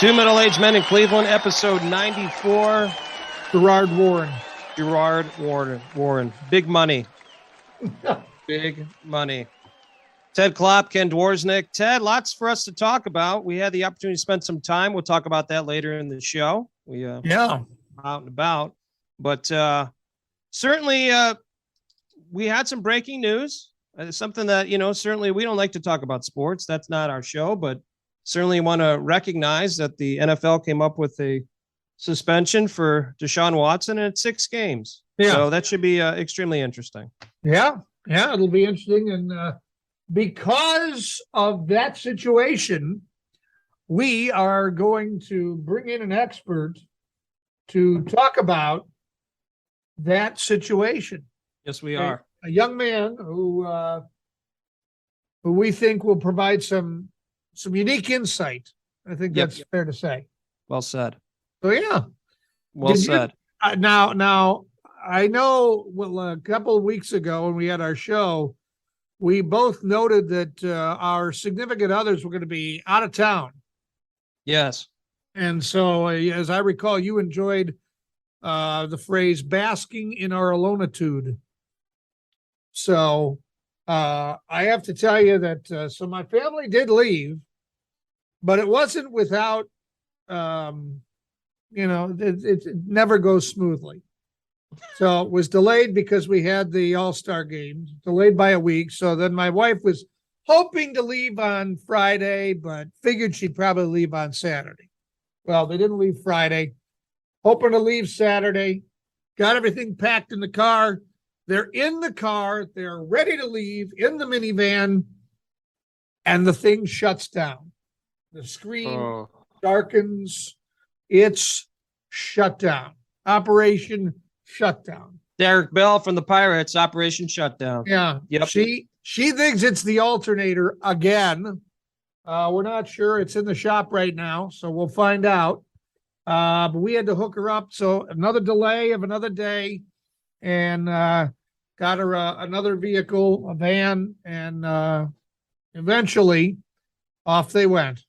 Two Middle-Aged Men in Cleveland, episode 94. Gerard Warren. Big money. Big money. Ted Klopp, Ken Dworsnik. Ted, lots for us to talk about. We had the opportunity to spend some time. We'll talk about that later in the show. We out and about. But certainly we had some breaking news. It's something that, certainly we don't like to talk about sports. That's not our show, but certainly want to recognize that the NFL came up with a suspension for Deshaun Watson, and it's 6 games. Yeah. So that should be extremely interesting. Yeah, it'll be interesting. And because of that situation, we are going to bring in an expert to talk about that situation. Yes, we are. A young man who we think will provide some unique insight. I think that's fair to say. Well said. So yeah. Well said. Now I know a couple of weeks ago when we had our show, we both noted that our significant others were going to be out of town. Yes. And so as I recall, you enjoyed the phrase basking in our alonitude. So I have to tell you that so my family did leave, but it wasn't without, it never goes smoothly. So it was delayed because we had the All-Star game, delayed by a week. So then my wife was hoping to leave on Friday, but figured she'd probably leave on Saturday. Well, they didn't leave Friday, hoping to leave Saturday, got everything packed in the car. They're in the car, they're ready to leave in the minivan, and the thing shuts down. The screen darkens. It's shut down. Operation Shutdown. Derek Bell from the Pirates, Operation Shutdown. Yeah. Yep. She thinks it's the alternator again. We're not sure. It's in the shop right now, so we'll find out. But we had to hook her up. So another delay of another day, and got her another vehicle, a van, and eventually off they went.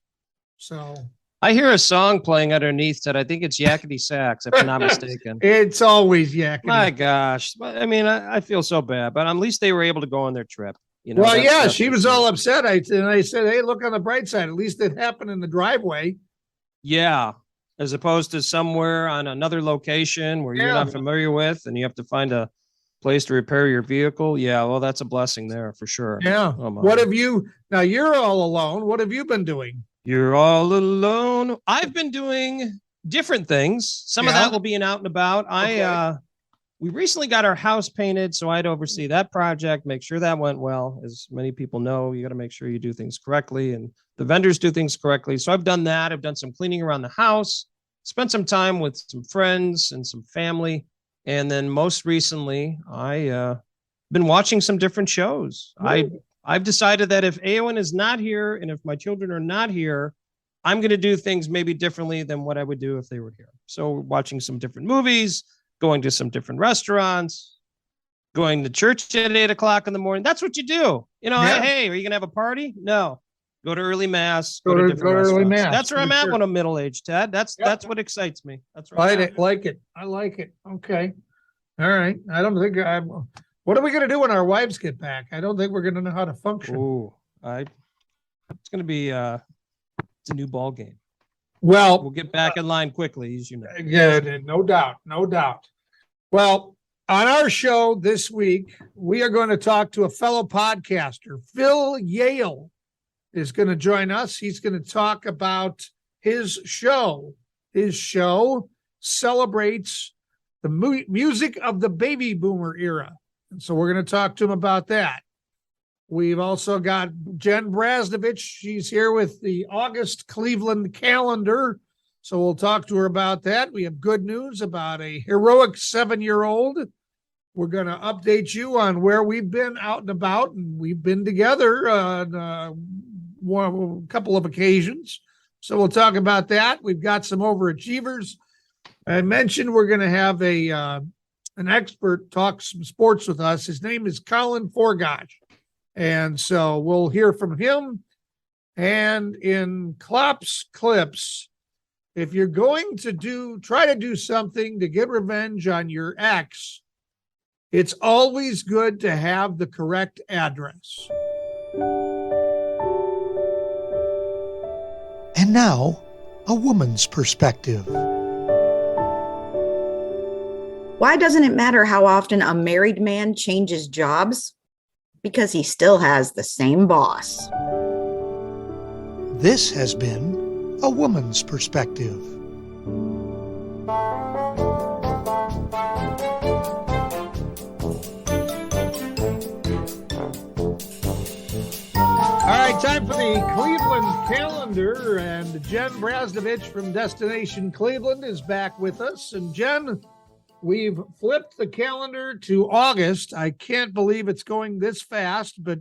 So I hear a song playing underneath that I think it's Yakety Sax, if I'm not mistaken. It's always Yakety. My gosh. I mean, I feel so bad, but at least they were able to go on their trip. She was all upset. I said, hey, look on the bright side. At least it happened in the driveway. Yeah. As opposed to somewhere on another location where you're not familiar with and you have to find a place to repair your vehicle. Yeah, well, that's a blessing there for sure. Yeah. What have you, now you're all alone. What have you been doing? You're all alone. I've been doing different things. Some of that will be an out and about. We recently got our house painted, so I'd oversee that project, make sure that went well. As many people know, you got to make sure you do things correctly and the vendors do things correctly. So I've done that. I've done some cleaning around the house, spent some time with some friends and some family. And then most recently, I've been watching some different shows. I've decided that if Eowyn is not here and if my children are not here, I'm going to do things maybe differently than what I would do if they were here. So watching some different movies, going to some different restaurants, going to church at 8:00 in the morning. That's what you do. Hey, are you going to have a party? No. Go to early mass. Go to different early mass. That's where I'm at when I'm middle-aged, Ted. That's what excites me. That's right. I like it. Okay. All right. I don't think what are we going to do when our wives get back? I don't think we're going to know how to function. It's going to be it's a new ball game. Well, we'll get back in line quickly, as you know. Yeah, no doubt. Well, on our show this week, we are going to talk to a fellow podcaster. Phil Yale is going to join us. He's going to talk about his show. His show celebrates the music of the baby boomer era. And so we're going to talk to him about that. We've also got Jen Brasdovich. She's here with the August Cleveland calendar. So we'll talk to her about that. We have good news about a heroic 7-year-old. We're going to update you on where we've been out and about, and we've been together on a couple of occasions. So we'll talk about that. We've got some overachievers. I mentioned we're going to have an expert talk some sports with us. His name is Colin Forgosh. And so we'll hear from him. And in Klopps Clips, if you're going to try to do something to get revenge on your ex, it's always good to have the correct address. And now, a woman's perspective. Why doesn't it matter how often a married man changes jobs? Because he still has the same boss. This has been A Woman's Perspective. All right, time for the Cleveland calendar, and Jen Brasdovich from Destination Cleveland is back with us. And Jen, we've flipped the calendar to August. I can't believe it's going this fast, but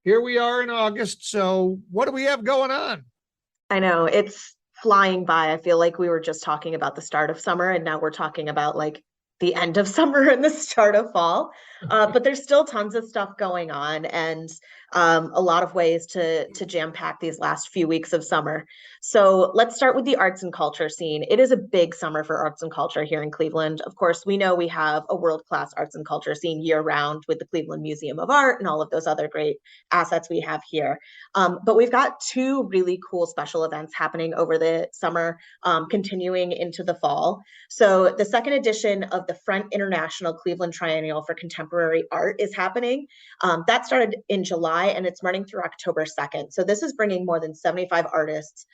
here we are in August. So what do we have going on? I know, it's flying by. I feel like we were just talking about the start of summer, and now we're talking about like the end of summer and the start of fall. But there's still tons of stuff going on, and a lot of ways to jam pack these last few weeks of summer. So let's start with the arts and culture scene. It is a big summer for arts and culture here in Cleveland. Of course, we know we have a world-class arts and culture scene year-round with the Cleveland Museum of Art and all of those other great assets we have here. But we've got two really cool special events happening over the summer, continuing into the fall. So the second edition of the Front International Cleveland Triennial for Contemporary Art is happening. That started in July and it's running through October 2nd. So this is bringing more than 75 artists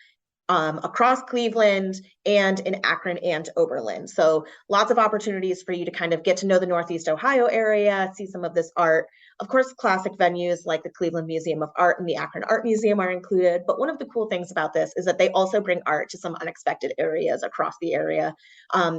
across Cleveland and in Akron and Oberlin. So lots of opportunities for you to kind of get to know the Northeast Ohio area, see some of this art. Of course, classic venues like the Cleveland Museum of Art and the Akron Art Museum are included. But one of the cool things about this is that they also bring art to some unexpected areas across the area.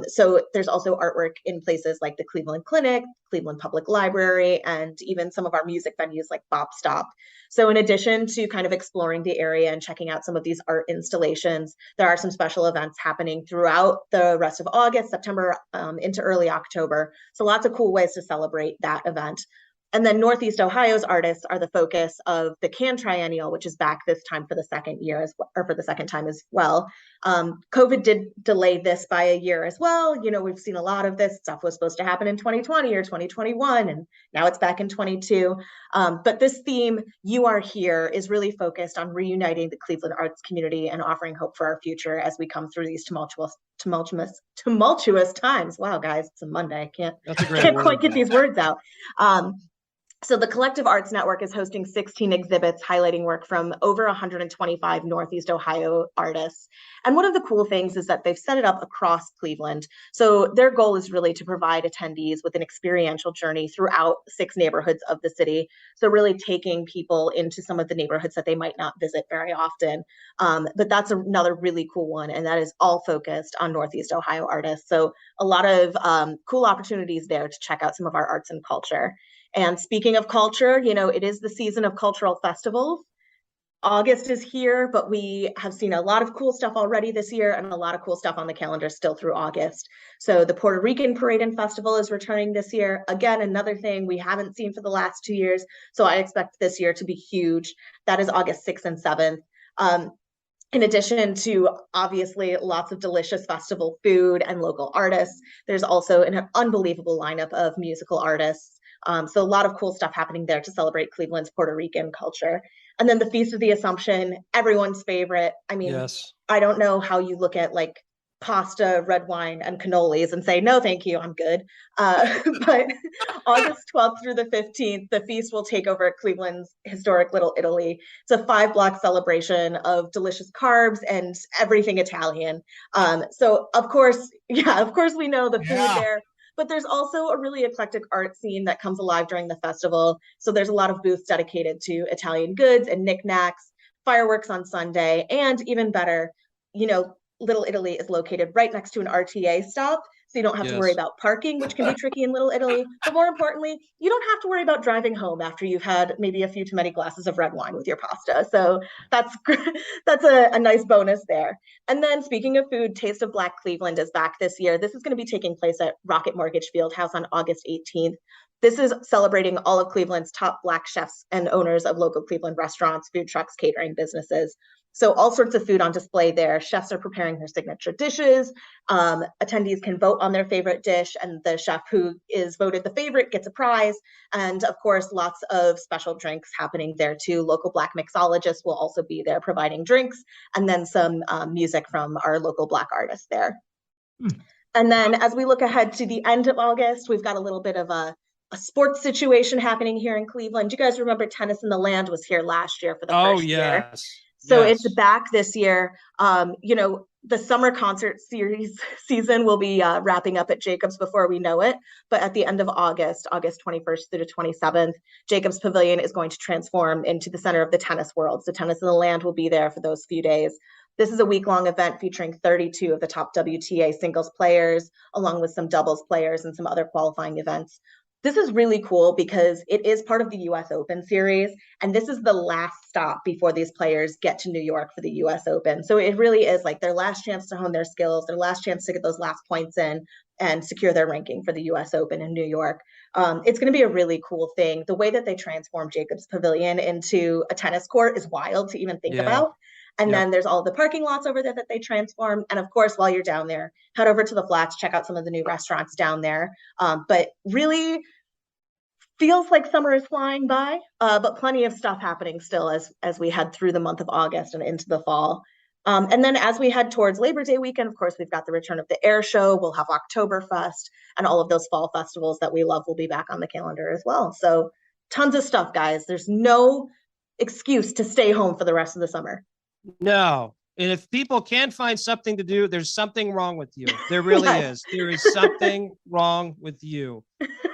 So there's also artwork in places like the Cleveland Clinic, Cleveland Public Library, and even some of our music venues like Bop Stop. So in addition to kind of exploring the area and checking out some of these art installations, there are some special events happening throughout the rest of August, September, into early October. So lots of cool ways to celebrate that event. And then Northeast Ohio's artists are the focus of the Can Triennial, which is back this time for the second year or for the second time as well. COVID did delay this by a year as well. You know, we've seen a lot of this stuff was supposed to happen in 2020 or 2021, and now it's back in 22. But this theme, You Are Here, is really focused on reuniting the Cleveland arts community and offering hope for our future as we come through these tumultuous times. Wow, guys, it's a Monday. I can't quite get these words out. So the Collective Arts Network is hosting 16 exhibits highlighting work from over 125 Northeast Ohio artists. And one of the cool things is that they've set it up across Cleveland. So their goal is really to provide attendees with an experiential journey throughout 6 neighborhoods of the city. So really taking people into some of the neighborhoods that they might not visit very often. But that's another really cool one. And that is all focused on Northeast Ohio artists. So a lot of cool opportunities there to check out some of our arts and culture. And speaking of culture, you know, it is the season of cultural festivals. August is here, but we have seen a lot of cool stuff already this year and a lot of cool stuff on the calendar still through August. So the Puerto Rican Parade and Festival is returning this year. Again, another thing we haven't seen for the last 2 years. So I expect this year to be huge. That is August 6th and 7th. In addition to obviously lots of delicious festival food and local artists, there's also an unbelievable lineup of musical artists. So a lot of cool stuff happening there to celebrate Cleveland's Puerto Rican culture. And then the Feast of the Assumption, everyone's favorite. I mean, yes. I don't know how you look at like pasta, red wine, and cannolis and say, no, thank you, I'm good. But August 12th through the 15th, the feast will take over Cleveland's historic Little Italy. It's a 5-block celebration of delicious carbs and everything Italian. So of course we know the food there. But there's also a really eclectic art scene that comes alive during the festival. So there's a lot of booths dedicated to Italian goods and knickknacks, fireworks on Sunday, and even better, you know, Little Italy is located right next to an RTA stop. So you don't have to worry about parking, which can be tricky in Little Italy. But more importantly, you don't have to worry about driving home after you've had maybe a few too many glasses of red wine with your pasta. So that's a nice bonus there. And then speaking of food, Taste of Black Cleveland is back this year. This is going to be taking place at Rocket Mortgage Fieldhouse on August 18th. This is celebrating all of Cleveland's top Black chefs and owners of local Cleveland restaurants, food trucks, catering businesses. So all sorts of food on display there. Chefs are preparing their signature dishes. Attendees can vote on their favorite dish, and the chef who is voted the favorite gets a prize. And of course, lots of special drinks happening there too. Local Black mixologists will also be there providing drinks, and then some music from our local Black artists there. And then as we look ahead to the end of August, we've got a little bit of a sports situation happening here in Cleveland. Do you guys remember Tennis in the Land was here last year for the first year? So yes. It's back this year. The summer concert series season will be wrapping up at Jacobs before we know it. But at the end of August 21st through the 27th, Jacobs Pavilion is going to transform into the center of the tennis world. So Tennis in the Land will be there for those few days. This is a week-long event featuring 32 of the top WTA singles players, along with some doubles players and some other qualifying events. This is really cool because it is part of the US Open series, and this is the last stop before these players get to New York for the US Open. So it really is like their last chance to hone their skills, their last chance to get those last points in and secure their ranking for the US Open in New York. It's going to be a really cool thing. The way that they transform Jacobs Pavilion into a tennis court is wild to even think about. And then there's all the parking lots over there that they transform. And of course, while you're down there, head over to the flats, check out some of the new restaurants down there. But really feels like summer is flying by, but plenty of stuff happening still as we head through the month of August and into the fall. And then as we head towards Labor Day weekend, of course, we've got the return of the air show. We'll have Oktoberfest, and all of those fall festivals that we love will be back on the calendar as well. So tons of stuff, guys. There's no excuse to stay home for the rest of the summer. No. And if people can't find something to do, there's something wrong with you. There really is. There is something wrong with you.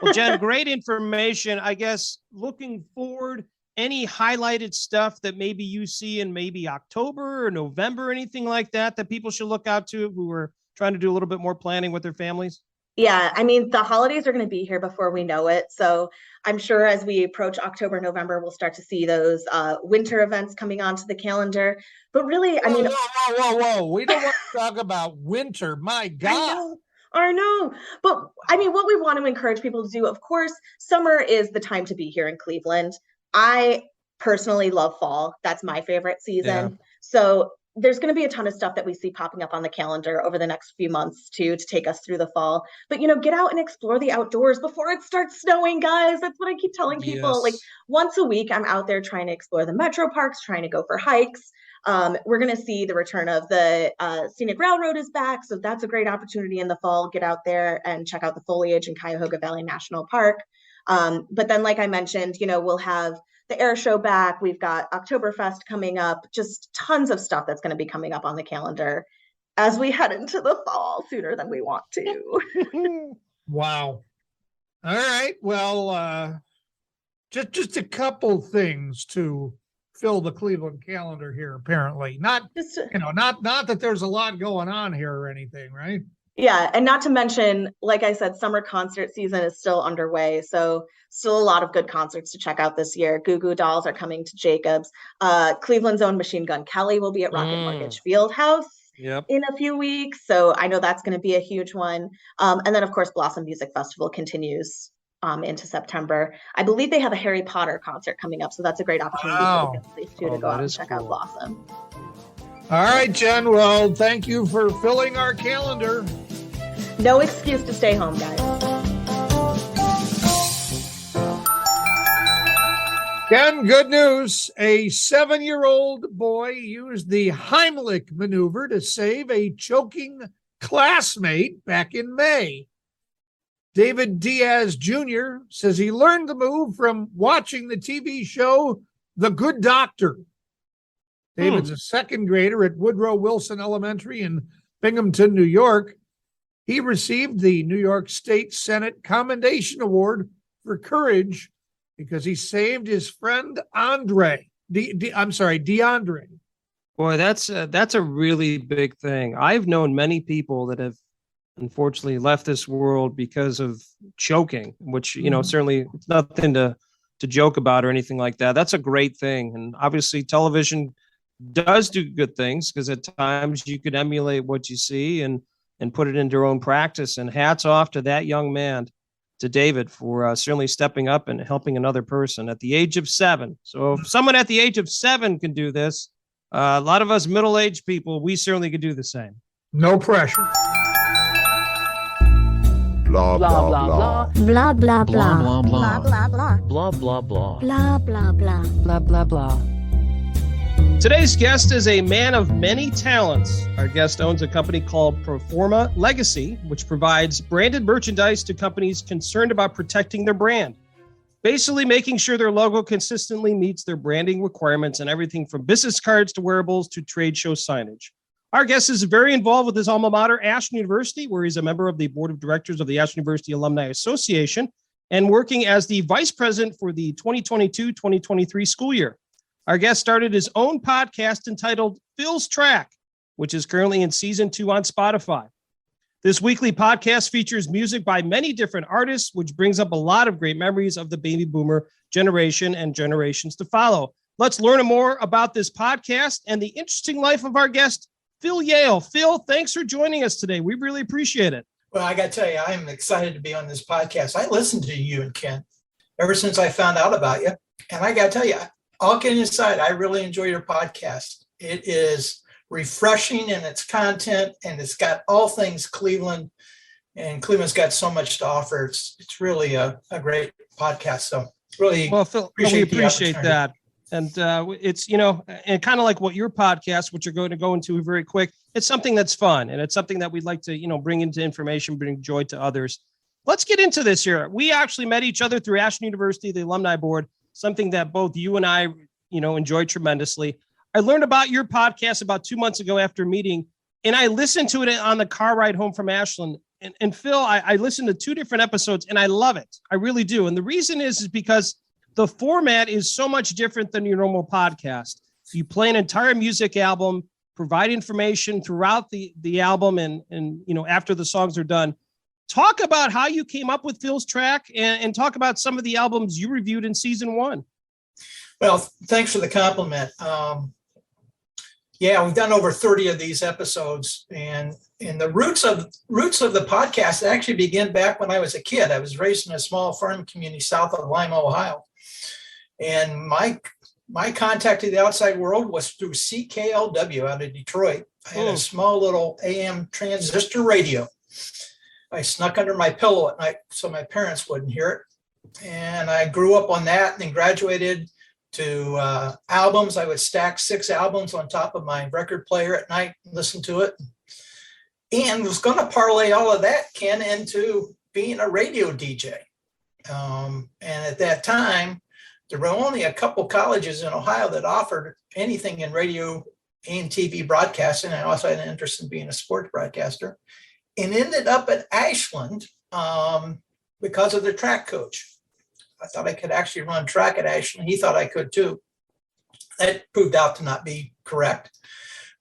Well, Jen, great information. I guess looking forward, any highlighted stuff that maybe you see in maybe October or November, anything like that people should look out to who are trying to do a little bit more planning with their families? Yeah, I mean, the holidays are going to be here before we know it. So I'm sure as we approach October, November, we'll start to see those winter events coming onto the calendar. But really, I mean, whoa. We don't want to talk about winter. My God. I know. But I mean, what we want to encourage people to do, of course, summer is the time to be here in Cleveland. I personally love fall. That's my favorite season. Yeah. So there's going to be a ton of stuff that we see popping up on the calendar over the next few months too, to take us through the fall. But, get out and explore the outdoors before it starts snowing, guys. That's what I keep telling people. Yes. Like once a week, I'm out there trying to explore the metro parks, trying to go for hikes. We're going to see the return of the scenic railroad is back. So that's a great opportunity in the fall. Get out there and check out the foliage in Cuyahoga Valley National Park. But then, like I mentioned, we'll have the air show back. We've got Oktoberfest coming up, just tons of stuff that's going to be coming up on the calendar as we head into the fall sooner than we want to. Wow. All right. Well, just a couple things to fill the Cleveland calendar here, apparently. Not that there's a lot going on here or anything, right? Yeah, and not to mention, like I said, summer concert season is still underway, so still a lot of good concerts to check out this year. Goo Goo Dolls are coming to Jacobs. Cleveland's own Machine Gun Kelly will be at Rocket Mortgage Fieldhouse in a few weeks, so I know that's going to be a huge one. And then, of course, Blossom Music Festival continues into September. I believe they have a Harry Potter concert coming up, so that's a great opportunity for the place too to go out and check out Blossom. All right, Jen. Well, thank you for filling our calendar. No excuse to stay home, guys. Jen, good news. A 7-year-old boy used the Heimlich maneuver to save a choking classmate back in May. David Diaz Jr. says he learned the move from watching the TV show The Good Doctor. David's a second grader at Woodrow Wilson Elementary in Binghamton, New York. He received the New York State Senate Commendation Award for courage because he saved his friend DeAndre. Boy, that's a really big thing. I've known many people that have unfortunately left this world because of choking, which, certainly it's nothing to joke about or anything like that. That's a great thing. And obviously television does do good things because at times you could emulate what you see and put it into your own practice. And hats off to that young man, to David, for certainly stepping up and helping another person at the age of 7. So if someone at the age of 7 can do this, A lot of us middle-aged people, we certainly could do the same. No pressure. Blah, blah, blah. Blah, blah, blah. Blah, blah, blah. Blah, blah, blah. Blah, blah, blah. Blah, blah, blah. Blah, blah, blah. Today's guest is a man of many talents. Our guest owns a company called Proforma Legacy, which provides branded merchandise to companies concerned about protecting their brand. Basically making sure their logo consistently meets their branding requirements and everything from business cards to wearables to trade show signage. Our guest is very involved with his alma mater, Ashland University, where he's a member of the board of directors of the Ashland University Alumni Association and working as the vice president for the 2022-2023 school year. Our guest started his own podcast entitled Phil's Track, which is currently in season 2 on Spotify. This weekly podcast features music by many different artists, which brings up a lot of great memories of the baby boomer generation and generations to follow. Let's learn more about this podcast and the interesting life of our guest, Phil Yale. Phil, thanks for joining us today. We really appreciate it. Well, I got to tell you, I'm excited to be on this podcast. I listened to you and Ken ever since I found out about you. And I got to tell you, all kidding aside, I really enjoy your podcast. It is refreshing in its content, and it's got all things Cleveland, and Cleveland's got so much to offer. It's really a great podcast. So really, well, Phil, we appreciate that. And it's, and kind of like what your podcast, which you're going to go into very quick, it's something that's fun, and it's something that we'd like to, bring into information, bring joy to others. Let's get into this here. We actually met each other through Ashland University, the alumni board, something that both you and I, enjoyed tremendously. I learned about your podcast about 2 months ago after meeting, and I listened to it on the car ride home from Ashland. And Phil, I listened to 2 different episodes, and I love it. I really do. And the reason is because the format is so much different than your normal podcast. You play an entire music album, provide information throughout the album, and after the songs are done. Talk about how you came up with Phil's Track, and talk about some of the albums you reviewed in season 1. Well, thanks for the compliment. We've done over 30 of these episodes, and the roots of the podcast actually begin back when I was a kid. I was raised in a small farm community south of Lima, Ohio, and my contact to the outside world was through CKLW out of Detroit. I had a small little AM transistor radio. I snuck under my pillow at night so my parents wouldn't hear it. And I grew up on that and then graduated to albums. I would stack 6 albums on top of my record player at night and listen to it. And was going to parlay all of that, Ken, into being a radio DJ. And at that time, there were only a couple colleges in Ohio that offered anything in radio and TV broadcasting. I also had an interest in being a sports broadcaster, and ended up at Ashland because of the track coach. I thought I could actually run track at Ashland. He thought I could too. That proved out to not be correct.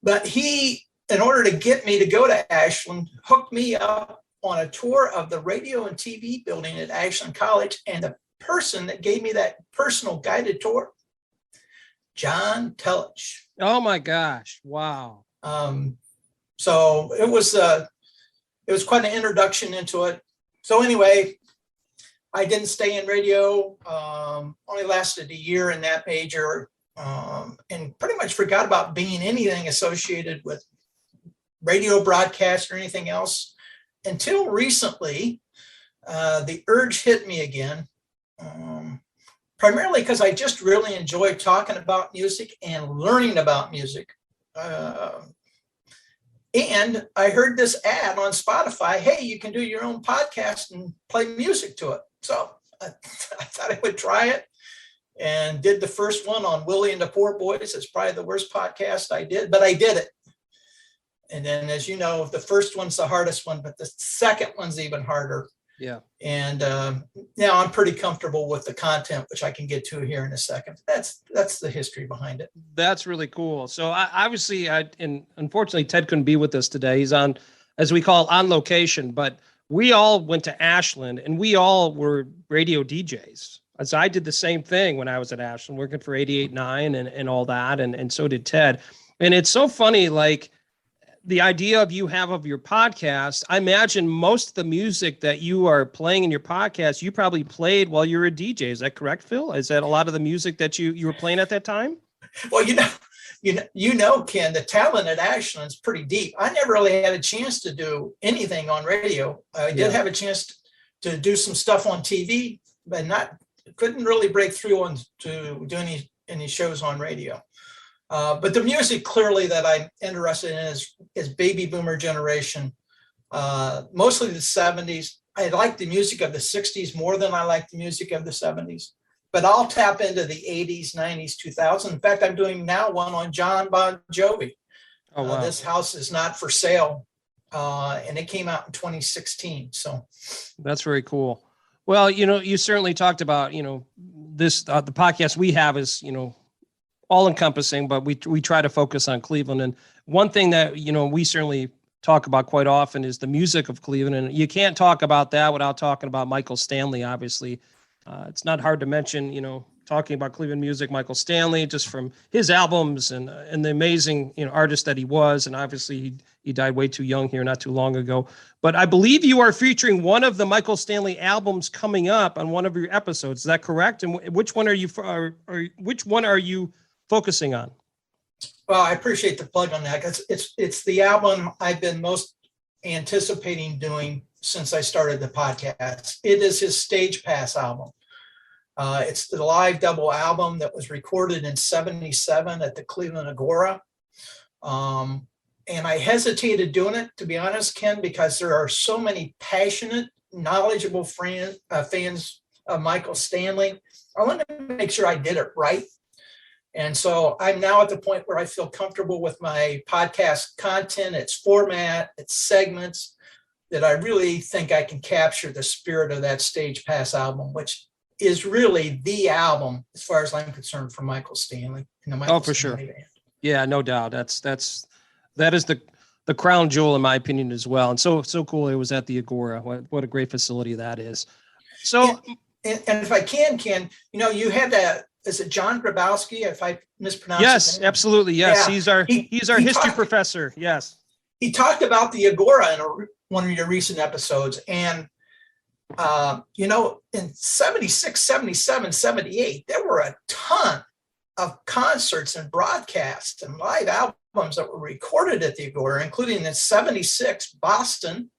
But he, in order to get me to go to Ashland, hooked me up on a tour of the radio and TV building at Ashland College. And the person that gave me that personal guided tour, John Tellich. Oh my gosh. Wow. So it was quite an introduction into it. So anyway, I didn't stay in radio, only lasted a year in that major, and pretty much forgot about being anything associated with radio broadcast or anything else until recently. The urge hit me again, primarily because I just really enjoy talking about music and learning about music. And I heard this ad on Spotify, hey, you can do your own podcast and play music to it. So I thought I would try it, and did the first one on Willie and the Poor Boys. It's probably the worst podcast I did, but I did it. And then, as you know, the first one's the hardest one, but the second one's even harder. Yeah. And now I'm pretty comfortable with the content, which I can get to here in a second. That's the history behind it. That's really cool. So obviously, and unfortunately, Ted couldn't be with us today. He's on, as we call, on location, but we all went to Ashland, and we all were radio DJs. So I did the same thing when I was at Ashland, working for 88.9 and all that. And so did Ted. And it's so funny, like the idea of you have of your podcast. I imagine most of the music that you are playing in your podcast, you probably played while you were a DJ. Is that correct, Phil? Is that a lot of the music that you were playing at that time? Well, Ken, the talent at Ashland's pretty deep. I never really had a chance to do anything on radio. I did have a chance to do some stuff on TV, but couldn't really break through to do any shows on radio. But the music clearly that I'm interested in is baby boomer generation, mostly the 70s. I like the music of the 60s more than I like the music of the 70s. But I'll tap into the 80s, 90s, 2000s. In fact, I'm doing now one on John Bon Jovi. Oh, wow. This House Is Not for Sale. And it came out in 2016. So that's very cool. Well, you certainly talked about, this, the podcast we have is, all encompassing, but we try to focus on Cleveland. And one thing that, we certainly talk about quite often is the music of Cleveland. And you can't talk about that without talking about Michael Stanley, obviously. It's not hard to mention, talking about Cleveland music, Michael Stanley, just from his albums and the amazing, artist that he was. And obviously he died way too young here, not too long ago. But I believe you are featuring one of the Michael Stanley albums coming up on one of your episodes. Is that correct? And which one are you focusing on? Well, I appreciate the plug on that, because it's the album I've been most anticipating doing since I started the podcast. It is his Stage Pass album. It's the live double album that was recorded in 77 at the Cleveland Agora. And I hesitated doing it, to be honest, Ken, because there are so many passionate, knowledgeable fans of Michael Stanley. I wanted to make sure I did it right. And so I'm now at the point where I feel comfortable with my podcast content, its format, its segments, that I really think I can capture the spirit of that Stage Pass album, which is really the album, as far as I'm concerned, for Michael Stanley. And the Michael for Stanley sure. Band. Yeah, no doubt. That is the crown jewel, in my opinion, as well. And so cool it was at the Agora. What a great facility that is. So, and if I can, you had that. Is it John Grabowski? If I mispronounce yes, his name? Absolutely. Yes, Yeah. he's our history professor. Yes, he talked about the Agora in one of your recent episodes, and in 76, 77, 78, there were a ton of concerts and broadcasts and live albums that were recorded at the Agora, including in 76, Boston,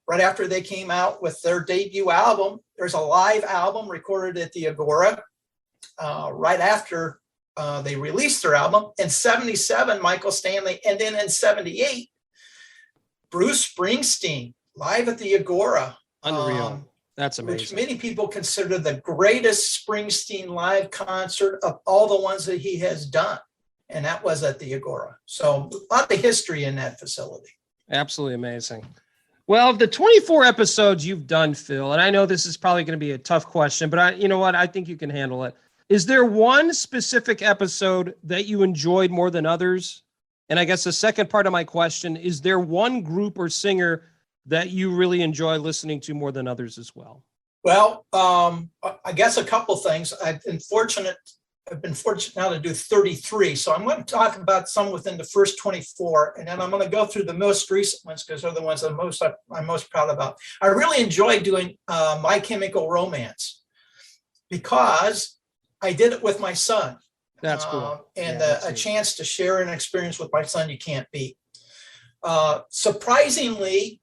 right after they came out with their debut album. There's a live album recorded at the Agora right after they released their album. In 77, Michael Stanley, and then in 78, Bruce Springsteen live at the Agora. Unreal. That's amazing. Which many people consider the greatest Springsteen live concert of all the ones that he has done. And that was at the Agora. So a lot of history in that facility. Absolutely amazing. Well, of the 24 episodes you've done, Phil, and I know this is probably going to be a tough question, but I think you can handle it. Is there one specific episode that you enjoyed more than others? And I guess the second part of my question, is there one group or singer that you really enjoy listening to more than others as well? Well, I guess a couple things. I've been fortunate now to do 33. So I'm going to talk about some within the first 24, and then I'm going to go through the most recent ones because they're the ones I'm most proud about. I really enjoyed doing My Chemical Romance because I did it with my son. That's cool. And a chance to share an experience with my son you can't beat. Surprisingly,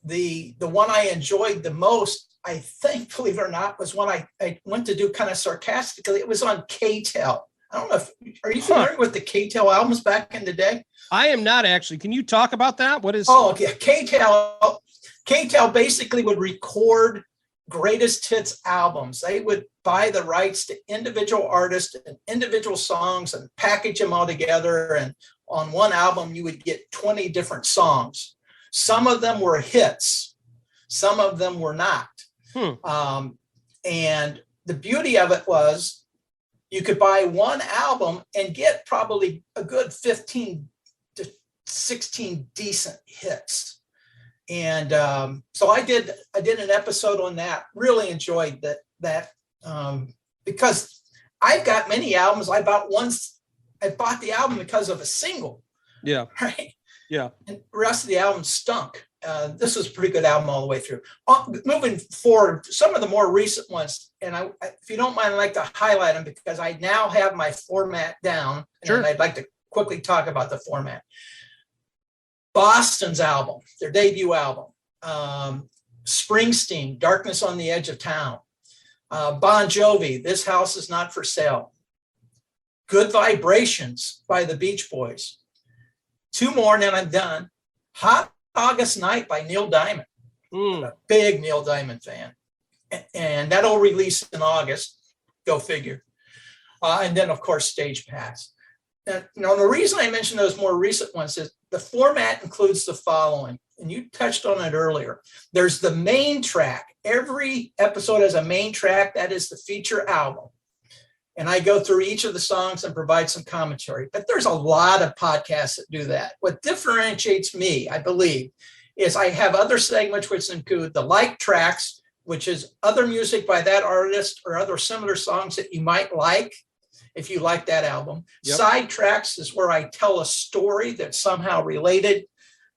the one I enjoyed the most, I think, believe it or not, was one I went to do kind of sarcastically. It was on K-Tel. I don't know are you familiar with the K-Tel albums back in the day? I am not actually. Can you talk about that? What is? Oh, yeah. K-Tel basically would record greatest hits albums. They would buy the rights to individual artists and individual songs and package them all together. And on one album, you would get 20 different songs. Some of them were hits. Some of them were not. And the beauty of it was you could buy one album and get probably a good 15 to 16 decent hits. And so I did an episode on that. Really enjoyed that because I've got many albums. I bought the album because of a single. Yeah. Right. Yeah. And the rest of the album stunk. This was a pretty good album all the way through. Moving forward, some of the more recent ones, and if you don't mind, I'd like to highlight them because I now have my format down. Sure. And I'd like to quickly talk about the format. Boston's album, their debut album. Springsteen, Darkness on the Edge of Town. Bon Jovi, This House Is Not for Sale. Good Vibrations by the Beach Boys. Two more and then I'm done. Hot August Night by Neil Diamond. I'm a big Neil Diamond fan. And that'll release in August. Go figure. And then, of course, Stage Pass. Now, the reason I mentioned those more recent ones is the format includes the following, and you touched on it earlier. There's the main track. Every episode has a main track. That is the feature album. And I go through each of the songs and provide some commentary. But there's a lot of podcasts that do that. What differentiates me, I believe, is I have other segments which include the like tracks, which is other music by that artist or other similar songs that you might like if you like that album. Yep. Side tracks is where I tell a story that's somehow related.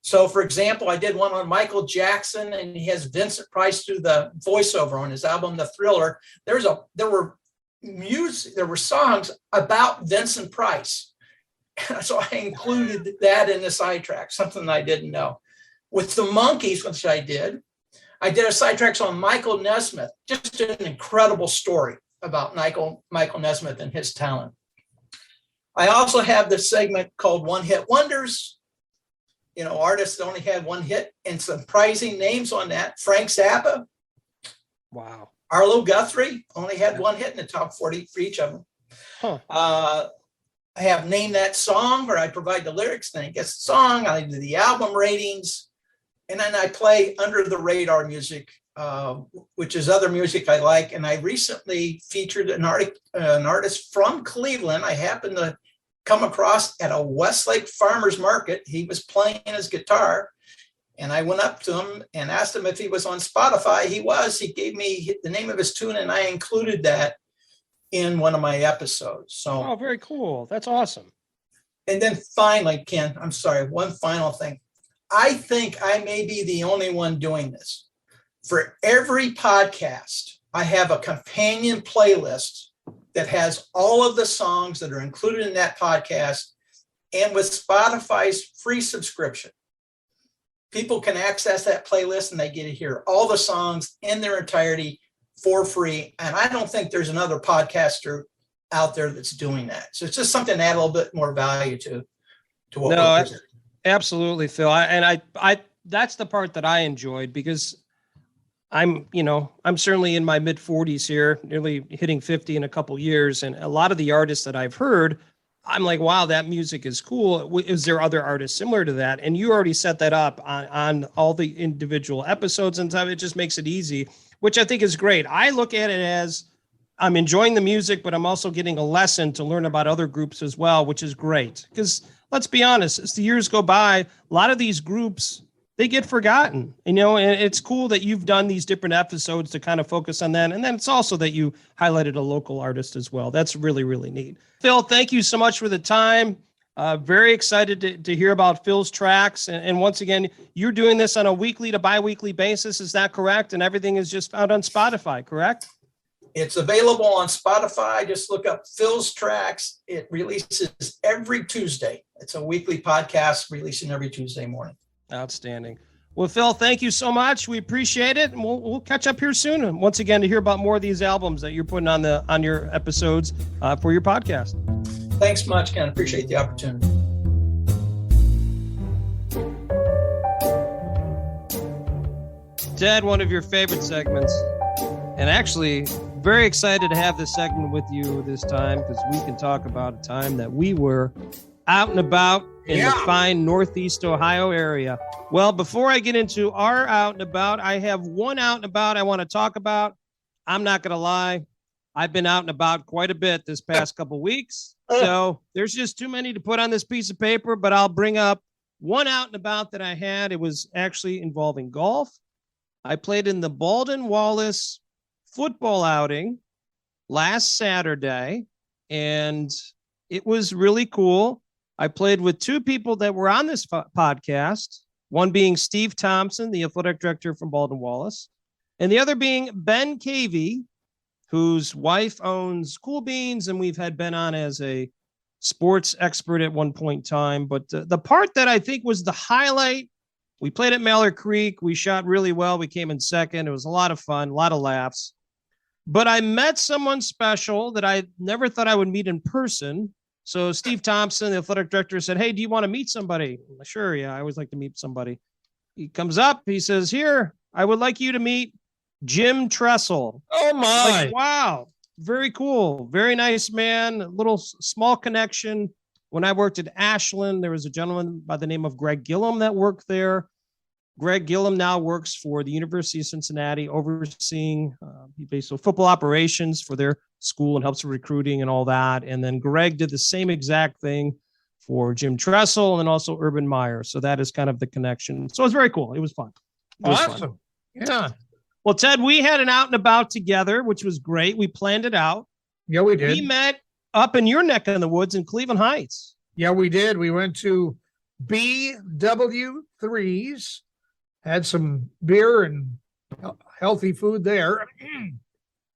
So, for example, I did one on Michael Jackson, and he has Vincent Price do the voiceover on his album, The Thriller. There were songs about Vincent Price. So I included that in the sidetrack, something I didn't know. With the Monkees, which I did a sidetracks on Michael Nesmith, just an incredible story about Michael Nesmith and his talent. I also have this segment called One Hit Wonders. You know, artists that only had one hit, and surprising names on that. Frank Zappa. Wow. Arlo Guthrie only had one hit in the top 40 for each of them. Huh. I have Name That Song, where I provide the lyrics, then I guess the song, I do the album ratings, and then I play under the radar music, which is other music I like. And I recently featured an artist from Cleveland. I happened to come across at a Westlake Farmers Market. He was playing his guitar. And I went up to him and asked him if he was on Spotify. He was. He gave me the name of his tune, and I included that in one of my episodes. So, oh, very cool. That's awesome. And then finally, Ken, I'm sorry, one final thing. I think I may be the only one doing this. For every podcast, I have a companion playlist that has all of the songs that are included in that podcast, and with Spotify's free subscription. People can access that playlist and they get to hear all the songs in their entirety for free. And I don't think there's another podcaster out there that's doing that. So it's just something to add a little bit more value to what we're presenting. Absolutely, Phil. I that's the part that I enjoyed, because I'm certainly in my mid 40s here, nearly hitting 50 in a couple years. And a lot of the artists that I've heard, I'm like, wow, that music is cool. Is there other artists similar to that? And you already set that up on all the individual episodes and stuff. It just makes it easy, which I think is great. I look at it as I'm enjoying the music, but I'm also getting a lesson to learn about other groups as well, which is great. Because let's be honest, as the years go by, a lot of these groups, they get forgotten, and it's cool that you've done these different episodes to kind of focus on that. And then it's also that you highlighted a local artist as well. That's really, really neat. Phil, thank you so much for the time. Very excited to hear about Phil's tracks. And once again, you're doing this on a weekly to bi-weekly basis. Is that correct? And everything is just found on Spotify, correct? It's available on Spotify. Just look up Phil's Tracks. It releases every Tuesday. It's a weekly podcast releasing every Tuesday morning. Outstanding. Well, Phil, thank you so much. We appreciate it. And we'll catch up here soon. And once again, to hear about more of these albums that you're putting on your episodes for your podcast. Thanks much, Ken. Appreciate the opportunity. Ted, one of your favorite segments. And actually, very excited to have this segment with you this time, because we can talk about a time that we were out and about in the fine Northeast Ohio area. Well, before I get into our out and about, I have one out and about I want to talk about. I'm not going to lie. I've been out and about quite a bit this past couple weeks. So there's just too many to put on this piece of paper, but I'll bring up one out and about that I had. It was actually involving golf. I played in the Baldwin Wallace football outing last Saturday, and it was really cool. I played with two people that were on this podcast, one being Steve Thompson, the athletic director from Baldwin Wallace, and the other being Ben Cavey, whose wife owns Cool Beans, and we've had Ben on as a sports expert at one point in time. But the part that I think was the highlight, we played at Mallard Creek. We shot really well. We came in second. It was a lot of fun, a lot of laughs. But I met someone special that I never thought I would meet in person. So Steve Thompson, the athletic director, said, "Hey, do you want to meet somebody?" I'm like, "Sure, yeah, I always like to meet somebody." He comes up, he says, "Here, I would like you to meet Jim Tressel." Oh my. Like, wow, very cool. Very nice man, a little small connection. When I worked at Ashland, there was a gentleman by the name of Greg Gillum that worked there. Greg Gillum now works for the University of Cincinnati, overseeing he basically football operations for their school and helps with recruiting and all that. And then Greg did the same exact thing for Jim Tressel and also Urban Meyer. So that is kind of the connection. So it was very cool. It was fun. It was Awesome. fun. Yeah. Well, Ted, we had an out and about together, which was great. We planned it out. Yeah, we did. We met up in your neck of the woods in Cleveland Heights. Yeah, we did. We went to BW3's, had some beer and healthy food there.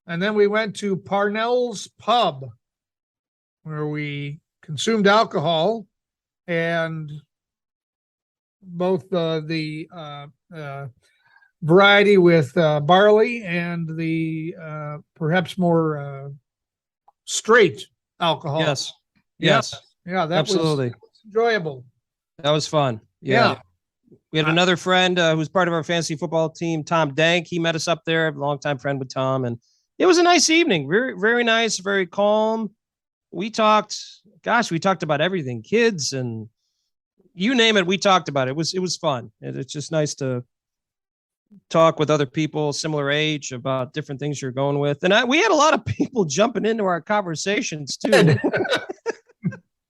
And then we went to Parnell's Pub, where we consumed alcohol and both the variety with barley and the perhaps more straight alcohol. Yes. Yeah. Yes. Yeah, that Absolutely. was enjoyable. That was fun. Yeah. We had another friend who's part of our fantasy football team, Tom Dank. He met us up there, a longtime friend with Tom. And it was a nice evening. Very, very nice, very calm. We talked about everything, kids and you name it. We talked about it. It was fun. It's just nice to talk with other people, similar age, about different things you're going with. And we had a lot of people jumping into our conversations too.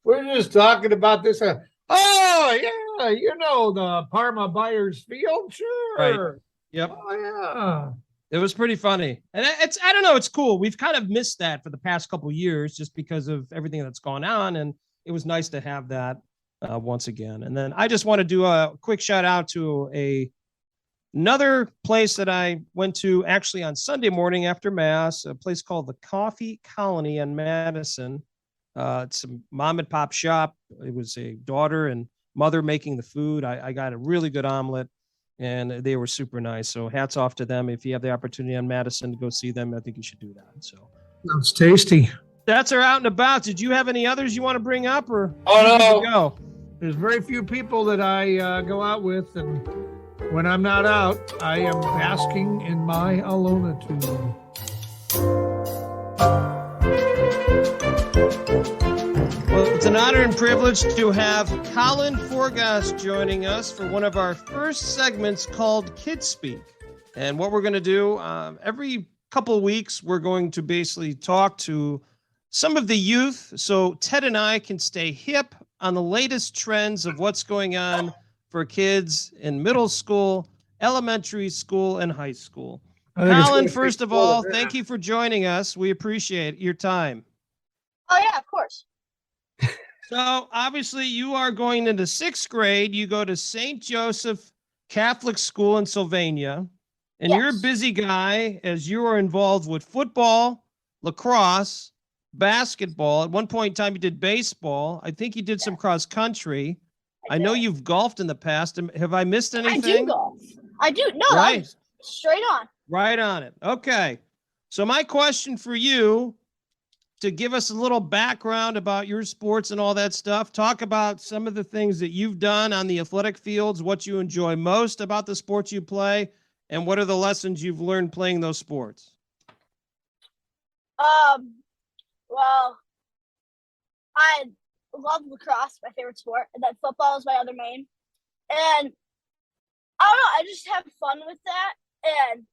We're just talking about this. Oh, yeah, the Parma Buyers Field. Sure. Right. Yep. Oh, yeah. It was pretty funny. And I don't know, it's cool. We've kind of missed that for the past couple of years just because of everything that's gone on. And it was nice to have that once again. And then I just want to do a quick shout out to another place that I went to actually on Sunday morning after Mass, a place called the Coffee Colony in Madison. It's a mom and pop shop. It was a daughter and mother making the food. I got a really good omelet and they were super nice. So hats off to them. If you have the opportunity on Madison to go see them, I think you should do that. So Sounds tasty. that's our out and about. Did you have any others you want to bring up or? Oh, no. Go? There's very few people that I go out with, and when I'm not out, I am basking in my alonitude. Well, it's an honor and privilege to have Colin Forgas joining us for one of our first segments called Kids Speak. And what we're going to do, every couple of weeks, we're going to basically talk to some of the youth so Ted and I can stay hip on the latest trends of what's going on for kids in middle school, elementary school, and high school. Colin, first of all, thank you for joining us. We appreciate your time. Oh, yeah, of course. So obviously you are going into sixth grade. You go to St. Joseph Catholic School in Sylvania, and Yes. you're a busy guy as you are involved with football, lacrosse, basketball. At one point in time, you did baseball. I think you did some cross country. I know you've golfed in the past. Have I missed anything? I do golf. I do. No, Right. I'm straight on. Right on it. Okay. So my question for you, to give us a little background about your sports and all that stuff, talk about some of the things that you've done on the athletic fields, what you enjoy most about the sports you play, and what are the lessons you've learned playing those sports? Well, I love lacrosse, my favorite sport, and then football is my other main. And I don't know, I just have fun with that. And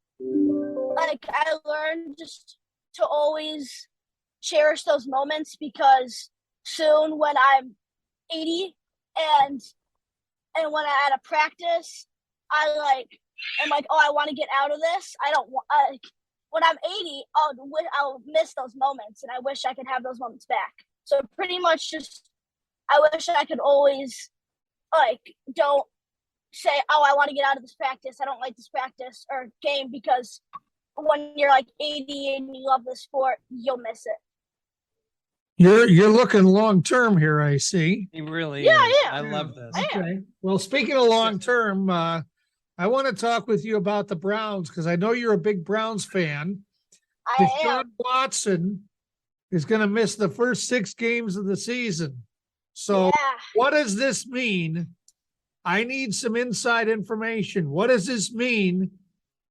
like I learned just to always cherish those moments, because soon when I'm 80 and when I'm at a practice, I'm like, oh, I want to get out of this. I don't want, when I'm 80, I'll miss those moments, and I wish I could have those moments back. So pretty much just, I wish I could always, don't say, oh, I want to get out of this practice. I don't like this practice or game, because when you're 80 and you love the sport, you'll miss it. You're looking long term here, I see. He really Yeah, is. yeah. I love this. Okay. Well, speaking of long term, I want to talk with you about the Browns because I know you're a big Browns fan. I Deshaun am. Watson is going to miss the first 6 games of the season. So, Yeah. what does this mean? I need some inside information. What does this mean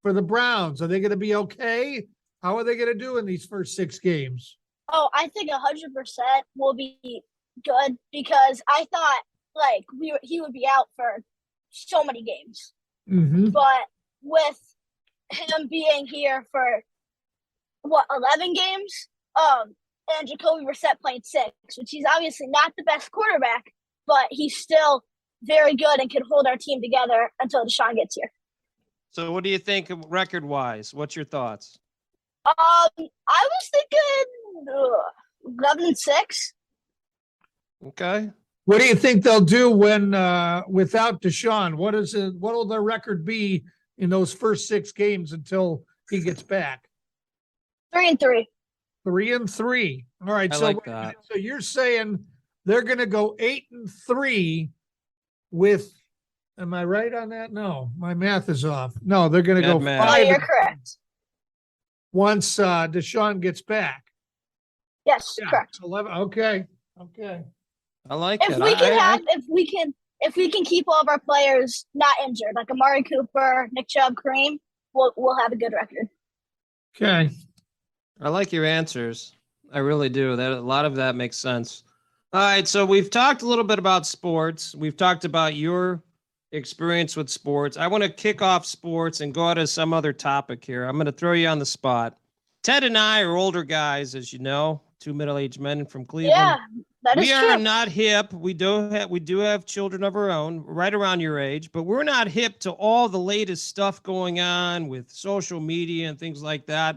for the Browns? Are they going to be okay? How are they going to do in these first 6 games? Oh, I think 100% will be good because I thought like he would be out for so many games, Mm-hmm. but with him being here for 11 games, and Jacoby Brissett playing 6, which he's obviously not the best quarterback, but he's still very good and can hold our team together until Deshaun gets here. So what do you think record-wise? What's your thoughts? I was thinking 11-6. Okay. What do you think they'll do when without Deshaun? What will their record be in those first 6 games until he gets back? 3-3. 3-3. All right. I So, like that. so you're saying they're going to go 8-3 with. Am I right on that? No, my math is off. No, they're going to Bad go math. 5 You're correct. once Deshaun gets back. Yes, correct. 11. Okay. Okay. I like If it. we can if we can keep all of our players not injured, like Amari Cooper, Nick Chubb, Kareem, we'll have a good record. Okay. I like your answers. I really do. That a lot of that makes sense. All right, so we've talked a little bit about sports. We've talked about your experience with sports. I want to kick off sports and go to some other topic here. I'm going to throw you on the spot. Ted and I are older guys, as you know, 2 middle-aged men from Cleveland. Yeah, that is we true. are not hip. We do have children of our own, right around your age, but we're not hip to all the latest stuff going on with social media and things like that.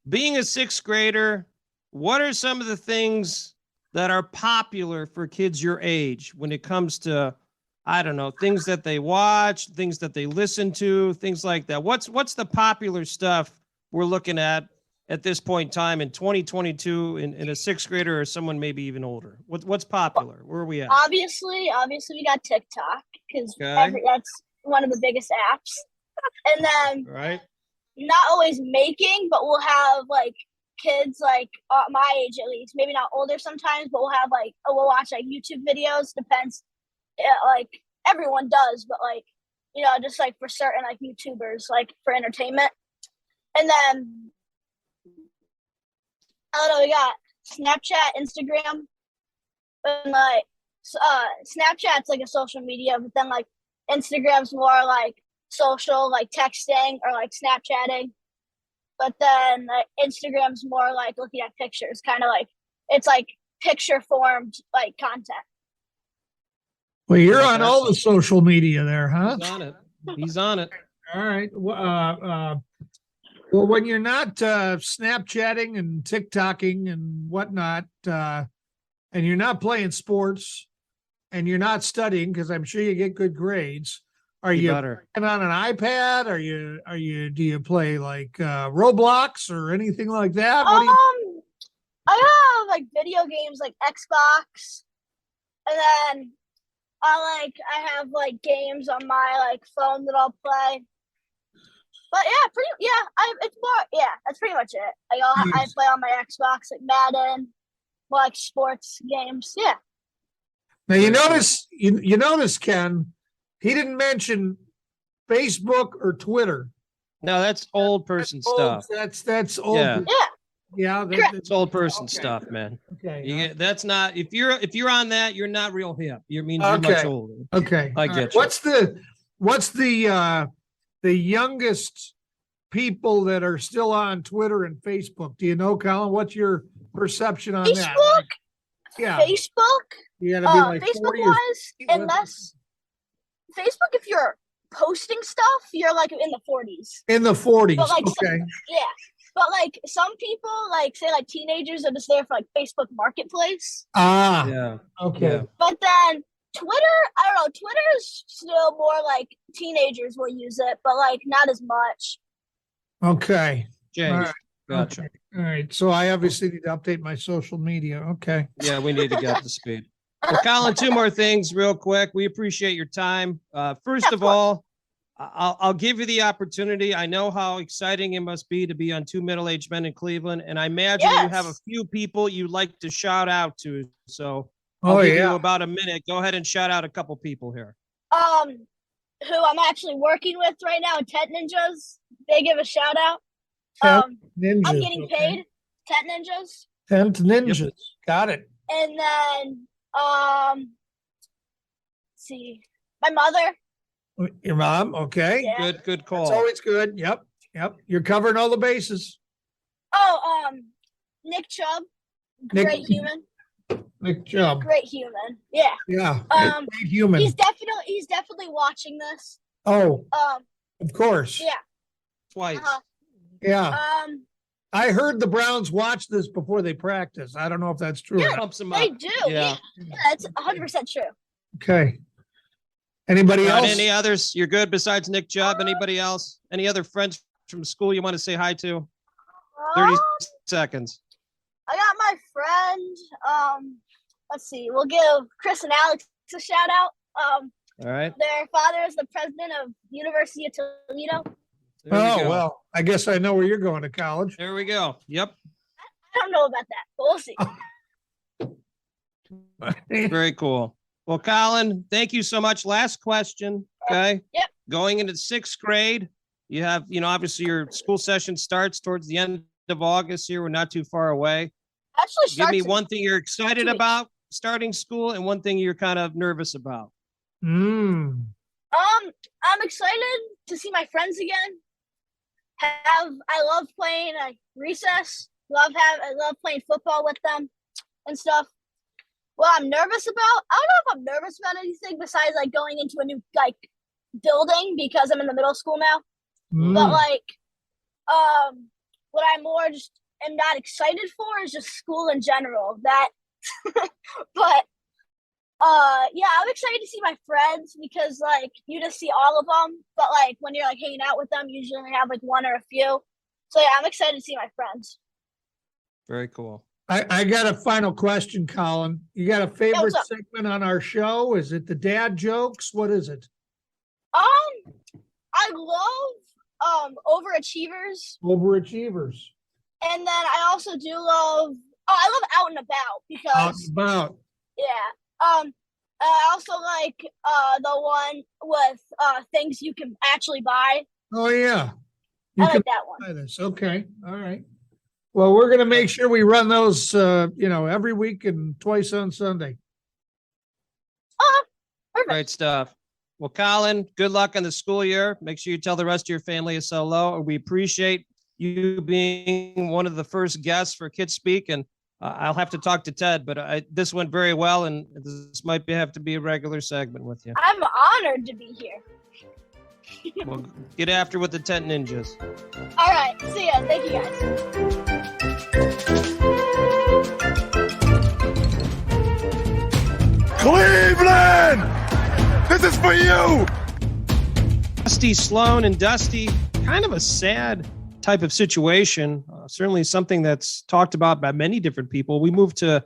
Being a 6th grader, what are some of the things that are popular for kids your age when it comes to, I don't know, things that they watch, things that they listen to, things like that? What's the popular stuff we're looking at this point in time in 2022 in a 6th grader or someone maybe even older? What's popular? Where are we at? Obviously, we got TikTok because that's one of the biggest apps. And then Right. not always making, but we'll have like kids like my age at least, maybe not older sometimes, but we'll have like we'll watch like YouTube videos. Depends, like everyone does, but like just like for certain like YouTubers, like for entertainment. And then I don't know, we got Snapchat, Instagram, and like Snapchat's like a social media, but then like Instagram's more like social, like texting or like Snapchatting. But then like, Instagram's more like looking at pictures, kind of like it's like picture formed like content. Well, you're on all the social media there, huh? He's on it. He's on it. All right. Well, when you're not Snapchatting and TikToking and whatnot, and you're not playing sports and you're not studying, because I'm sure you get good grades, are you playing on an iPad? Do you play like Roblox or anything like that? I have like video games like Xbox, and then I have like games on my like phone that I'll play. But that's pretty much it. Like I play on my Xbox like Madden, like sports games. Yeah. Now you notice, Ken, he didn't mention Facebook or Twitter. No, that's old person stuff. That's old. Yeah. Yeah, it's old person stuff, man. Okay. That's not if you're on that, you're not real hip. You mean you're much older. Okay. I get you. What's the youngest people that are still on Twitter and Facebook? Do you know, Colin? What's your perception on that? Yeah. Facebook? You gotta be like Facebook 40 wise, unless Facebook, if you're posting stuff, you're like in the 40s. In the 40s. But like okay. But like some people, like say like teenagers are just there for like Facebook Marketplace. Ah. Yeah. Okay. Yeah. But then Twitter, I don't know, Twitter is still more like teenagers will use it, but like not as much. Okay. James. All right. Gotcha. Okay. All right. So I obviously need to update my social media. Okay. Yeah, we need to get up to speed. Well, Colin, two more things real quick. We appreciate your time. First of all, I'll give you the opportunity. I know how exciting it must be to be on Two Middle-Aged Men in Cleveland, and I imagine you have a few people you'd like to shout out to. So I'll give you about a minute. Go ahead and shout out a couple people here. Who I'm actually working with right now, Tent Ninjas. They give a shout out. Ninjas, I'm getting paid. Tent Ninjas. Tent Ninjas. Yep. Got it. And then let's see, my mother. Your mom, okay. Yeah. Good call. It's always good. Yep. You're covering all the bases. Oh, Nick Chubb, great human. Nick Chubb. Great human. Yeah. Yeah. Great human. He's definitely watching this. Oh. Of course. Yeah. Twice. Yeah. I heard the Browns watch this before they practice. I don't know if that's true. Yeah, they do. Yeah, it's 100% true. Okay. Anybody else? Any others? You're good besides Nick Chubb? Anybody else? Any other friends from school you want to say hi to? 30 seconds. I got my friend. Let's see. We'll give Chris and Alex a shout out. All right. Their father is the president of University of Toledo. Well, I guess I know where you're going to college. There we go. Yep. I don't know about that, but we'll see. Very cool. Well, Colin, thank you so much. Last question. Okay. Yep. Going into 6th grade, you have, obviously your school session starts towards the end of August here. We're not too far away. Actually, give me one thing you're excited about starting school and one thing you're kind of nervous about. I'm excited to see my friends again. I love playing recess. I love playing football with them and stuff. Well, I'm nervous about, I don't know if I'm nervous about anything besides going into a new building because I'm in the middle school now. But what I'm more just am not excited for is just school in general. But yeah, I'm excited to see my friends because you just see all of them. But when you're hanging out with them, you usually only have one or a few. So yeah, I'm excited to see my friends. Very cool. I got a final question, Colin. You got a favorite segment on our show? Is it the dad jokes? What is it? I love Overachievers. Overachievers. And then I also do love I love Out and About because Out and About. Yeah. I also like the one with things you can actually buy. Oh yeah. I like that one. Buy this. Okay. All right. Well, we're gonna make sure we run those every week and twice on Sunday. Perfect. Great stuff. Well, Colin, good luck on the school year. Make sure you tell the rest of your family it's hello. We appreciate you being one of the first guests for Kids Speak, and I'll have to talk to Ted, but this went very well, and this might have to be a regular segment with you. I'm honored to be here. Well, get after with the Tent Ninjas. All right. See ya. Thank you, guys. Cleveland! This is for you! Dusty Sloan and Dusty, kind of a sad type of situation. Certainly something that's talked about by many different people. We moved to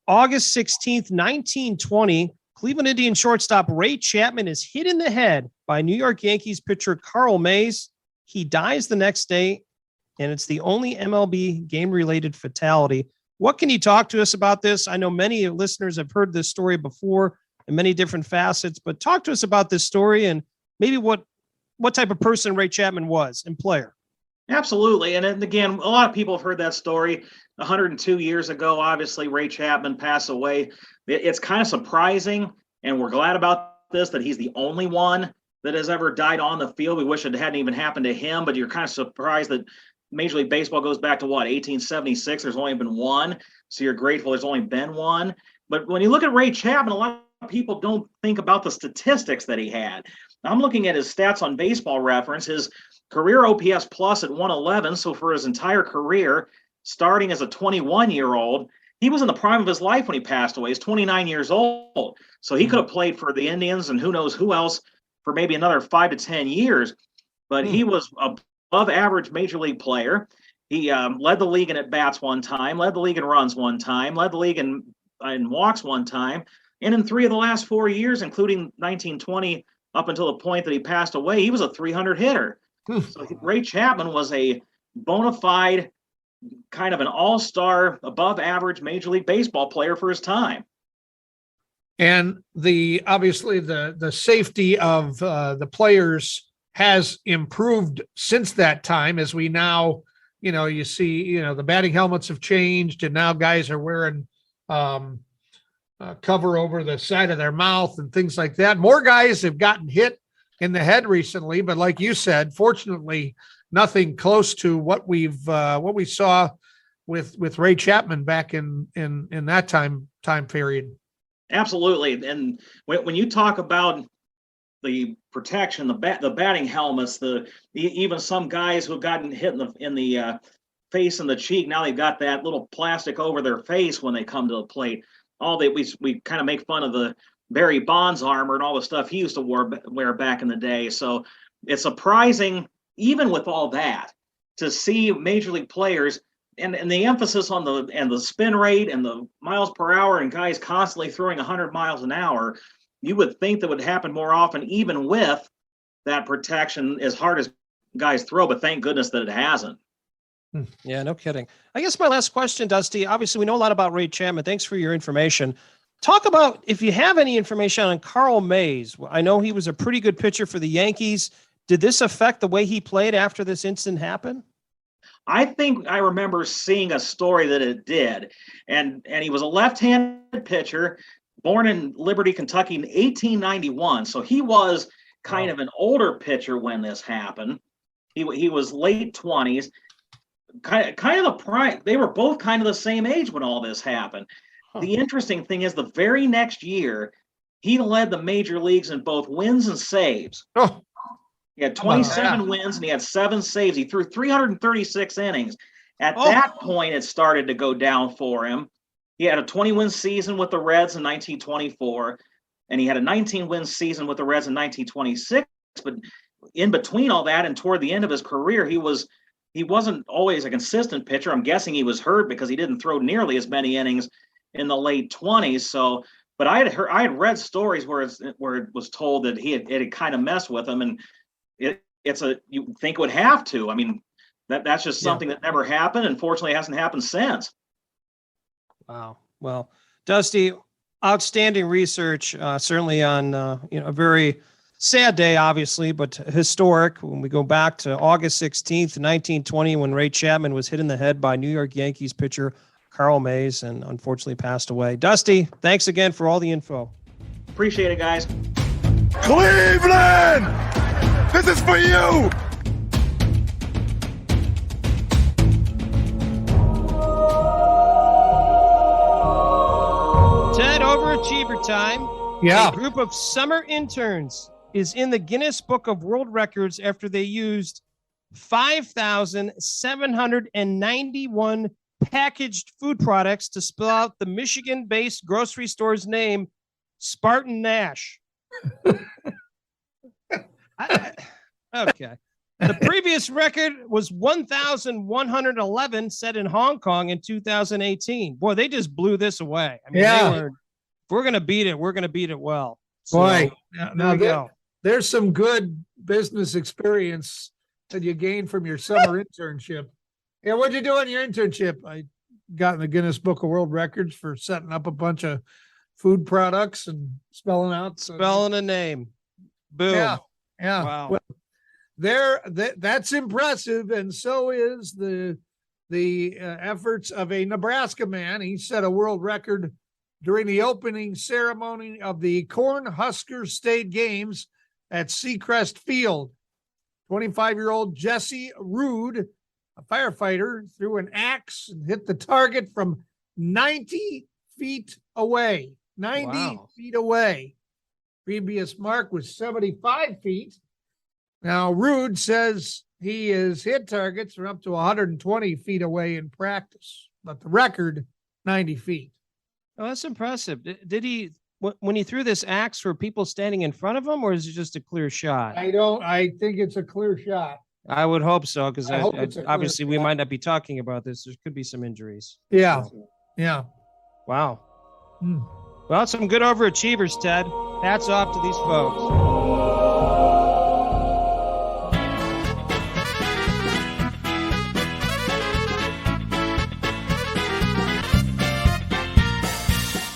August 16th, 1920. Cleveland Indian shortstop Ray Chapman is hit in the head by New York Yankees pitcher Carl Mays. He dies the next day, and it's the only MLB game-related fatality. What can you talk to us about this? I know many listeners have heard this story before in many different facets, but talk to us about this story and maybe what type of person Ray Chapman was and player. Absolutely. And again, a lot of people have heard that story. 102 years ago, obviously, Ray Chapman passed away. It's kind of surprising, and we're glad about this, that he's the only one that has ever died on the field. We wish it hadn't even happened to him, but you're kind of surprised that Major League Baseball goes back to 1876. There's only been one. So you're grateful there's only been one. But when you look at Ray Chapman, a lot of people don't think about the statistics that he had. I'm looking at his stats on Baseball Reference. His career OPS plus at 111. So for his entire career, starting as a 21-year-old, he was in the prime of his life when he passed away. He's 29 years old. So he could have played for the Indians and who knows who else for maybe another 5 to 10 years. But he was above average major league player. He led the league in at bats one time, led the league in runs one time, led the league in walks one time. And in 3 of the last 4 years, including 1920, up until the point that he passed away, he was a 300 hitter. So Ray Chapman was a bona fide kind of an all-star, above average Major League Baseball player for his time. And obviously the safety of the players has improved since that time, as we now, you see, the batting helmets have changed, and now guys are wearing cover over the side of their mouth and things like that. More guys have gotten hit in the head recently, but like you said, fortunately, nothing close to what we saw with Ray Chapman back in that time period. Absolutely. And when you talk about the protection, the batting helmets, even some guys who've gotten hit in the face and the cheek, now they've got that little plastic over their face when they come to the plate. We kind of make fun of the Barry Bonds armor and all the stuff he used to wear back in the day. So it's surprising, even with all that, to see Major League players and the emphasis on the spin rate and the miles per hour and guys constantly throwing 100 miles an hour. You would think that would happen more often, even with that protection, as hard as guys throw, but thank goodness that it hasn't. Yeah, no kidding. I guess my last question, Dusty, obviously we know a lot about Ray Chapman. Thanks for your information. Talk about, if you have any information on Carl Mays. I know he was a pretty good pitcher for the Yankees. Did this affect the way he played after this incident happened? I think I remember seeing a story that it did. And he was a left-handed pitcher, born in Liberty, Kentucky in 1891. So he was kind of an older pitcher when this happened. He was late 20s. Kind of the prime. They were both kind of the same age when all this happened. The interesting thing is, the very next year, he led the major leagues in both wins and saves. He had 27 wins and he had 7 saves. He threw 336 innings. At that point, it started to go down for him. He had a 20-win season with the Reds in 1924, and he had a 19-win season with the Reds in 1926. But in between all that and toward the end of his career, he wasn't always a consistent pitcher. I'm guessing he was hurt because he didn't throw nearly as many innings in the late 20s. So, but I had read stories where it was told that it had kind of messed with him, and you think it would have to. I mean, that's just something that never happened, and fortunately hasn't happened since. Wow. Well, Dusty, outstanding research, certainly on a very sad day, obviously, but historic. When we go back to August 16th, 1920, when Ray Chapman was hit in the head by New York Yankees pitcher Carl Mays and unfortunately passed away. Dusty, thanks again for all the info. Appreciate it, guys. Cleveland! This is for you! Ted, overachiever time. Yeah. A group of summer interns is in the Guinness Book of World Records after they used 5,791 packaged food products to spell out the Michigan-based grocery store's name, Spartan Nash. Okay. The previous record was 1,111 set in Hong Kong in 2018. Boy, they just blew this away. I mean, if we're going to beat it, we're going to beat it well. So, boy, there's some good business experience that you gain from your summer internship. Yeah, what'd you do in your internship? I got in the Guinness Book of World Records for setting up a bunch of food products and spelling a name. Boom. Yeah. Wow. Well, that's impressive, and so is the efforts of a Nebraska man. He set a world record during the opening ceremony of the Cornhusker State Games at Seacrest Field. 25-year-old Jesse Rude, a firefighter, threw an axe and hit the target from 90 feet away. 90 feet away. Previous mark was 75 feet. Now, Rude says he has hit targets from up to 120 feet away in practice, but the record, 90 feet. Oh, that's impressive. Did he, when he threw this axe, were people standing in front of him, or is it just a clear shot? I think it's a clear shot. I would hope so, because I hope it's a clear obviously we spot. might not be talking about this. There could be some injuries. Yeah. So, Yeah. wow. Hmm. Well, some good overachievers, Ted. Hats off to these folks.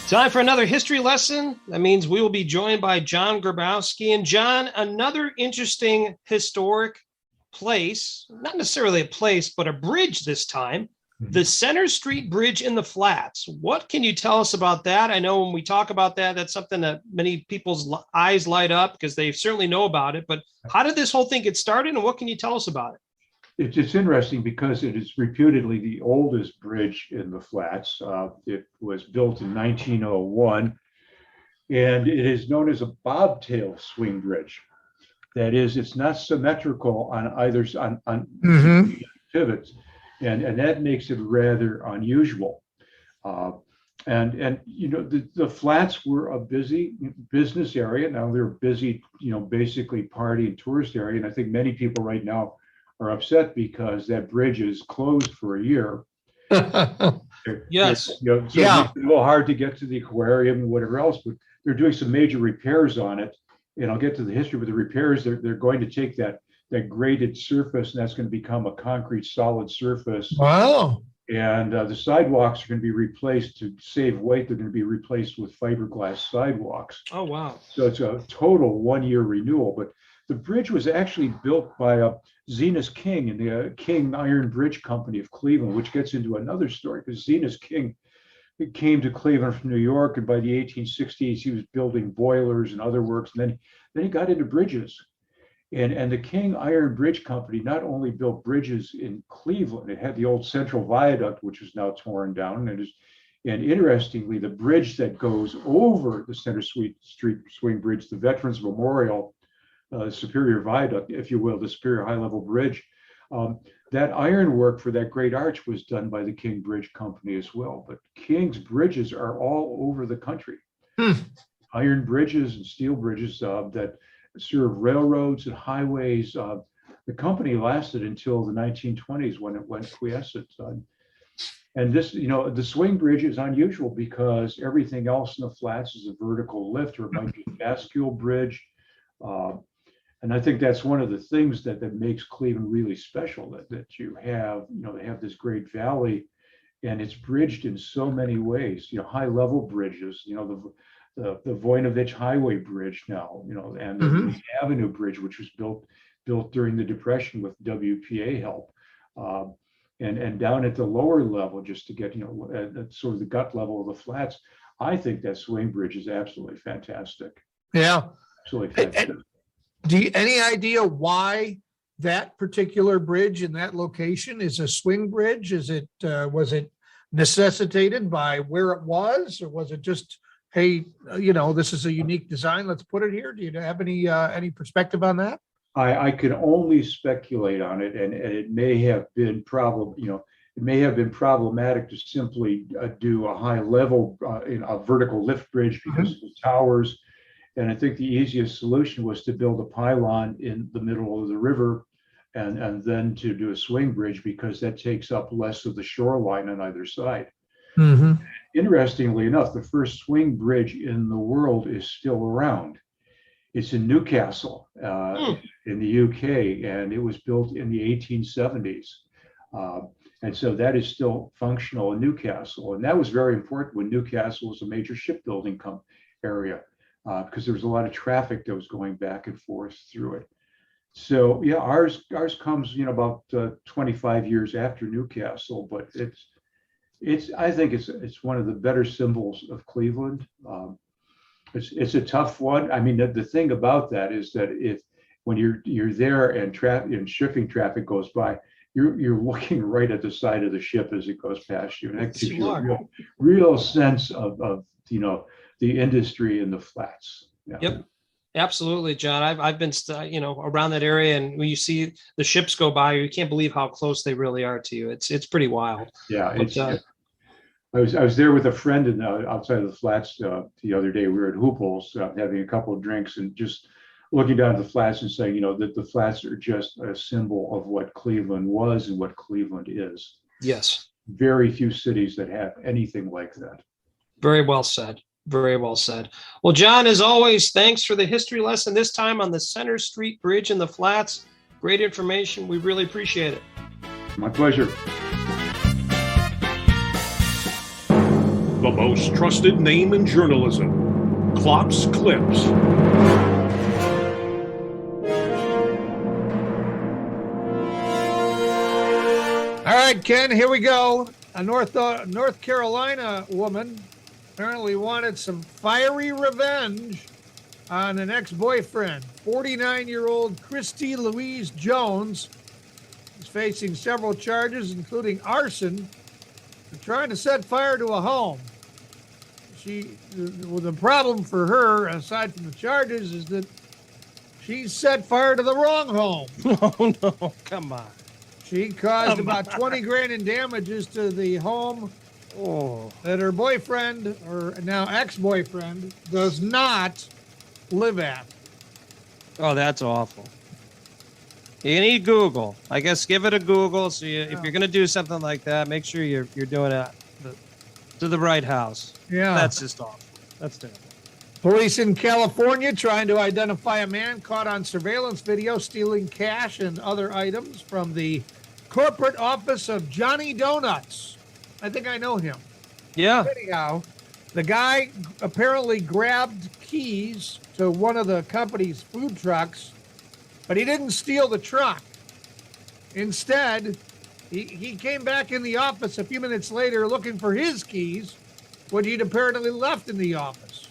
Time for another history lesson. That means we will be joined by John Grabowski. And John, another interesting historic place, not necessarily a place, but a bridge this time, the Center Street Bridge in the Flats. What can you tell us about that? I know when we talk about that, that's something that many people's eyes light up because they certainly know about it. But how did this whole thing get started, and what can you tell us about it? It's interesting because it is reputedly the oldest bridge in the Flats. It was built in 1901, and it is known as a bobtail swing bridge. That is, it's not symmetrical on either on pivots, and that makes it rather unusual. And you know, the Flats were a busy business area. Now they're busy, you know, basically party and tourist area. And I think many people right now are upset because that bridge is closed for a year. Yes. You know, so it makes it a little hard to get to the aquarium and whatever else, but they're doing some major repairs on it. And I'll get to the history, but the repairs, they're going to take that graded surface, and that's going to become a concrete solid surface. Wow. And the sidewalks are going to be replaced to save weight. They're going to be replaced with fiberglass sidewalks. Oh, wow. So it's a total 1-year renewal. But the bridge was actually built by Zenas King and the King Iron Bridge Company of Cleveland, which gets into another story because Zenas King came to Cleveland from New York, and by the 1860s he was building boilers and other works, and then he got into bridges. And the King Iron Bridge Company not only built bridges in Cleveland, it had the old Central Viaduct, which is now torn down, and interestingly, the bridge that goes over the Center Street Swing Bridge, the Veterans Memorial, Superior Viaduct, if you will, the Superior High Level Bridge, that ironwork for that great arch was done by the King Bridge Company as well. But King's bridges are all over the country. Iron bridges and steel bridges that serve railroads and highways. The company lasted until the 1920s when it went quiescent. And this, you know, the swing bridge is unusual because everything else in the Flats is a vertical lift, or it might be a bascule bridge. And I think that's one of the things that makes Cleveland really special, that you have, you know, they have this great valley, and it's bridged in so many ways, you know, high level bridges, you know, the Voinovich Highway Bridge now, you know, and the Avenue Bridge, which was built during the Depression with WPA help. And down at the lower level, just to get, you know, at sort of the gut level of the Flats, I think that swing bridge is absolutely fantastic. Yeah. Absolutely fantastic. Any idea why that particular bridge in that location is a swing bridge? Is it was it necessitated by where it was, or was it just, hey, you know, this is a unique design, let's put it here? Do you have any perspective on that? I can only speculate on it, and it may have been it may have been problematic to simply do a high level in a vertical lift bridge because of the towers. And I think the easiest solution was to build a pylon in the middle of the river, and then to do a swing bridge because that takes up less of the shoreline on either side. Interestingly enough, the first swing bridge in the world is still around. It's in Newcastle in the UK, and it was built in the 1870s. And so that is still functional in Newcastle. And that was very important when Newcastle was a major shipbuilding area. Because there was a lot of traffic that was going back and forth through it. So yeah, ours comes, you know, about 25 years after Newcastle, but I think it's one of the better symbols of Cleveland. It's a tough one. I mean, the thing about that is that when you're there and shipping traffic goes by, you're looking right at the side of the ship as it goes past you, and that gives you a real sense of you know, the industry in the Flats. Yeah. Yep, absolutely, John. I've been you know, around that area, and when you see the ships go by, you can't believe how close they really are to you. It's pretty wild. Yeah, I was there with a friend outside of the Flats the other day. We were at Hooples having a couple of drinks and just looking down at the Flats and saying, that the Flats are just a symbol of what Cleveland was and what Cleveland is. Yes. Very few cities that have anything like that. Very well said. Very well said. Well, John, as always, thanks for the history lesson this time on the Center Street Bridge in the Flats. Great information. We really appreciate it. My pleasure. The most trusted name in journalism, Klopps Clips. All right, Ken, here we go. A North Carolina woman apparently wanted some fiery revenge on an ex-boyfriend. 49-year-old Christy Louise Jones is facing several charges, including arson, for trying to set fire to a home. The problem for her, aside from the charges, is that she set fire to the wrong home. Oh, no, come on. She caused about 20 grand in damages to the home that her boyfriend, or now ex-boyfriend, does not live at. Oh, that's awful. You need Google. I guess give it a Google. So if you're going to do something like that, make sure you're doing it to the right house. Yeah. That's just awful. That's terrible. Police in California trying to identify a man caught on surveillance video stealing cash and other items from the corporate office of Johnny Donuts. I think I know him. Yeah. Anyhow, the guy apparently grabbed keys to one of the company's food trucks, but he didn't steal the truck. Instead, he came back in the office a few minutes later looking for his keys, which he'd apparently left in the office.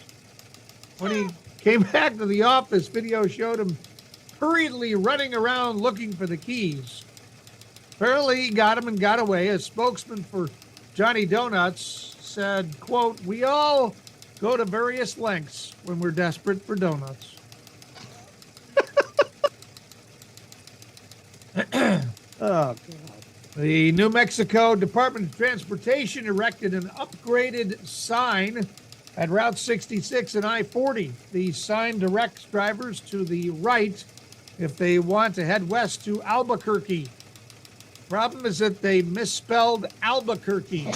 When he came back to the office, video showed him hurriedly running around looking for the keys. Apparently, he got him and got away. A spokesman for Johnny Donuts said, quote, "We all go to various lengths when we're desperate for donuts." Oh, God. The New Mexico Department of Transportation erected an upgraded sign at Route 66 and I-40. The sign directs drivers to the right if they want to head west to Albuquerque. Problem is that they misspelled Albuquerque.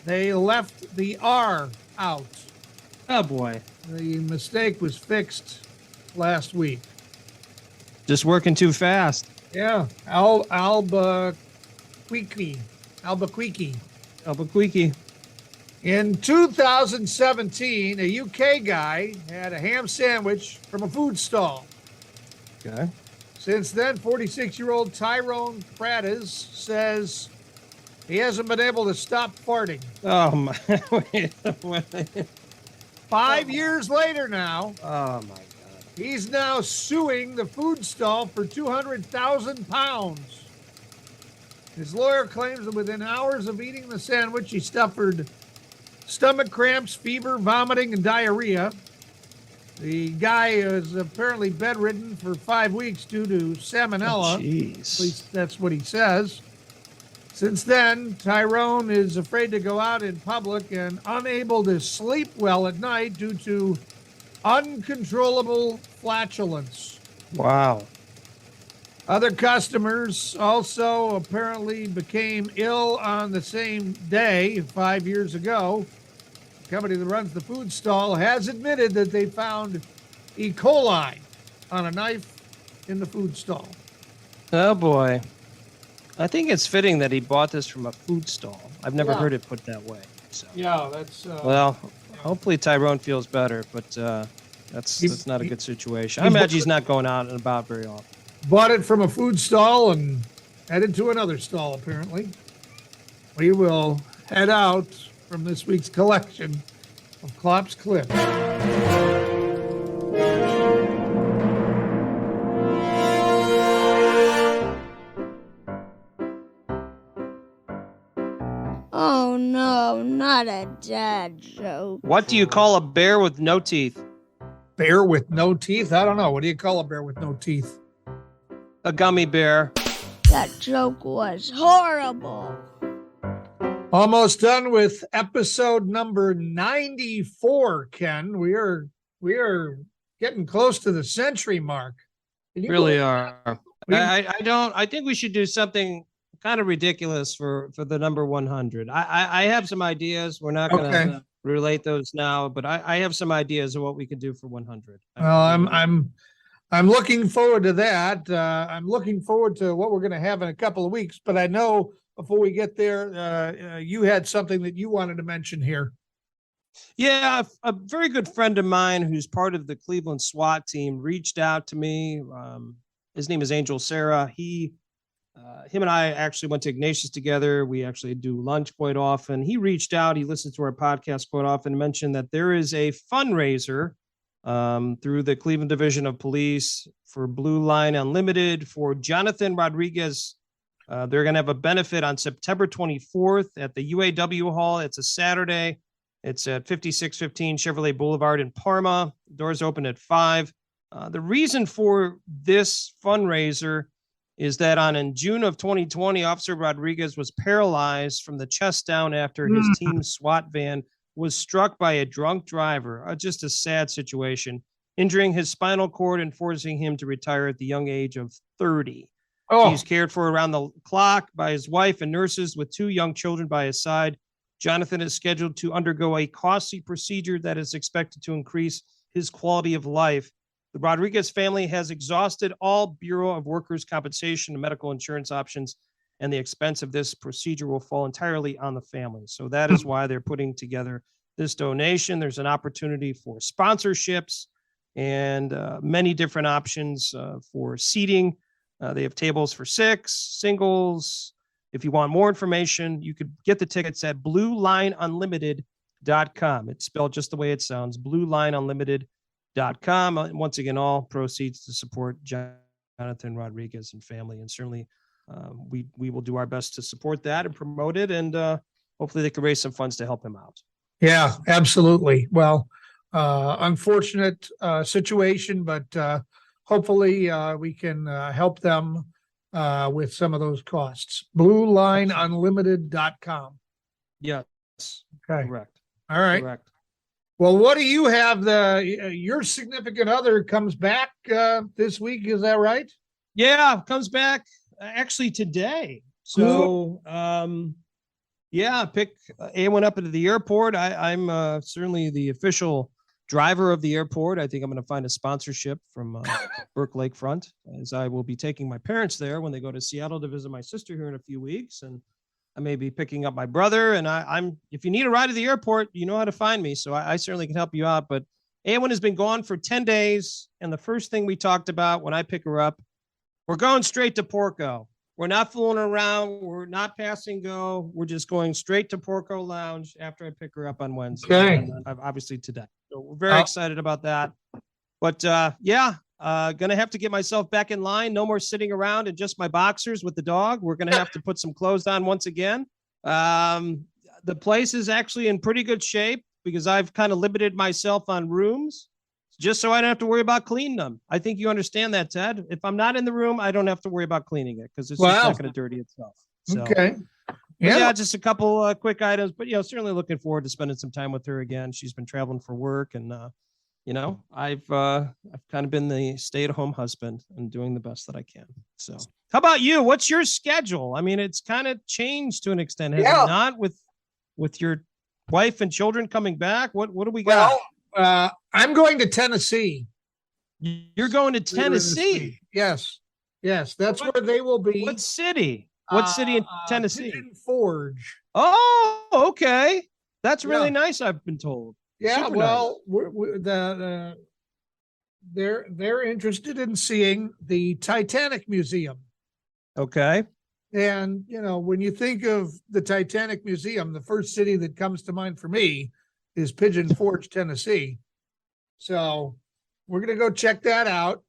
They left the R out. Oh, boy. The mistake was fixed last week. Just working too fast. Yeah, Albuquerque. In 2017, a UK guy had a ham sandwich from a food stall. Okay. Since then, 46-year-old Tyrone Pratis says he hasn't been able to stop farting. Oh, my. 5 years later now. Oh, my God. He's now suing the food stall for £200,000. His lawyer claims that within hours of eating the sandwich, he suffered stomach cramps, fever, vomiting, and diarrhea. The guy is apparently bedridden for 5 weeks due to salmonella. Oh, jeez. At least that's what he says. Since then, Tyrone is afraid to go out in public and unable to sleep well at night due to uncontrollable flatulence. Wow. Other customers also apparently became ill on the same day 5 years ago. The company that runs the food stall has admitted that they found E. coli on a knife in the food stall. Oh, boy. I think it's fitting that he bought this from a food stall. I've never heard it put that way. So. Yeah, that's... well, hopefully Tyrone feels better, but that's not a good situation. I imagine he's not going out and about very often. Bought it from a food stall and headed to another stall, apparently. We will head out from this week's collection of Klopps Clips. Oh no, not a dad joke. What do you call a bear with no teeth? Bear with no teeth? I don't know. What do you call a bear with no teeth? A gummy bear. That joke was horrible. Almost done with episode number 94, Ken. We are getting close to the century mark. Can you Really believe are. I think we should do something kind of ridiculous for the number 100. I have some ideas. We're not going to Okay. relate those now, but I have some ideas of what we could do for 100. Well, I'm looking forward to that. I'm looking forward to what we're going to have in a couple of weeks. But I know before we get there, you had something that you wanted to mention here. Yeah, a very good friend of mine who's part of the Cleveland SWAT team reached out to me. His name is Angel Sarah. Him and I actually went to Ignatius together. We actually do lunch quite often. He reached out. He listens to our podcast quite often and mentioned that there is a fundraiser through the Cleveland Division of Police for Blue Line Unlimited for Jonathan Rodriguez. They're going to have a benefit on September 24th at the UAW Hall. It's a Saturday. It's at 5615 Chevrolet Boulevard in Parma. Doors open at 5. The reason for this fundraiser is that in June of 2020, Officer Rodriguez was paralyzed from the chest down after his team's SWAT van was struck by a drunk driver. Just a sad situation, injuring his spinal cord and forcing him to retire at the young age of 30. Oh. He's cared for around the clock by his wife and nurses with 2 young children by his side. Jonathan is scheduled to undergo a costly procedure that is expected to increase his quality of life. The Rodriguez family has exhausted all Bureau of Workers' Compensation and medical insurance options, and the expense of this procedure will fall entirely on the family. So that is why they're putting together this donation. There's an opportunity for sponsorships and many different options for seating. They have tables for 6, singles. If you want more information, you could get the tickets at bluelineunlimited.com. It's spelled just the way it sounds, bluelineunlimited.com. And once again, all proceeds to support Jonathan Rodriguez and family. And certainly we will do our best to support that and promote it. And hopefully they can raise some funds to help him out. Yeah, absolutely. Well, unfortunate situation, but hopefully we can help them with some of those costs. bluelineunlimited.com. Yes. Okay. Correct. All right. Correct. Well, what do you have? Your significant other comes back this week. Is that right? Yeah, comes back actually today. So, pick A went up into the airport. I'm certainly the official driver of the airport. I think I'm going to find a sponsorship from Burke Lakefront, as I will be taking my parents there when they go to Seattle to visit my sister here in a few weeks. And I may be picking up my brother. And I'm if you need a ride to the airport, you know how to find me. So I certainly can help you out. But Awen has been gone for 10 days. And the first thing we talked about when I pick her up, we're going straight to Porco. We're not fooling around. We're not passing go. We're just going straight to Porco Lounge after I pick her up on Wednesday. Okay. Obviously today. So we're very excited about that. But gonna have to get myself back in line. No more sitting around in just my boxers with the dog. We're gonna have to put some clothes on once again. The place is actually in pretty good shape because I've kind of limited myself on rooms just so I don't have to worry about cleaning them. I think you understand that, Ted. If I'm not in the room, I don't have to worry about cleaning it because it's just not going to dirty itself. So, okay. Yeah, just a couple quick items, but certainly looking forward to spending some time with her again. She's been traveling for work, and I've kind of been the stay-at-home husband and doing the best that I can. So, how about you? What's your schedule? I mean, it's kind of changed to an extent, has it not? With your wife and children coming back, what do we got? Well, I'm going to Tennessee. You're going to Tennessee? Yes. That's where they will be. What city? What city in Tennessee? Pigeon Forge. Oh, okay. That's really nice. I've been told. Yeah. Super well, they're interested in seeing the Titanic Museum. Okay. And when you think of the Titanic Museum, the first city that comes to mind for me is Pigeon Forge, Tennessee. So we're going to go check that out.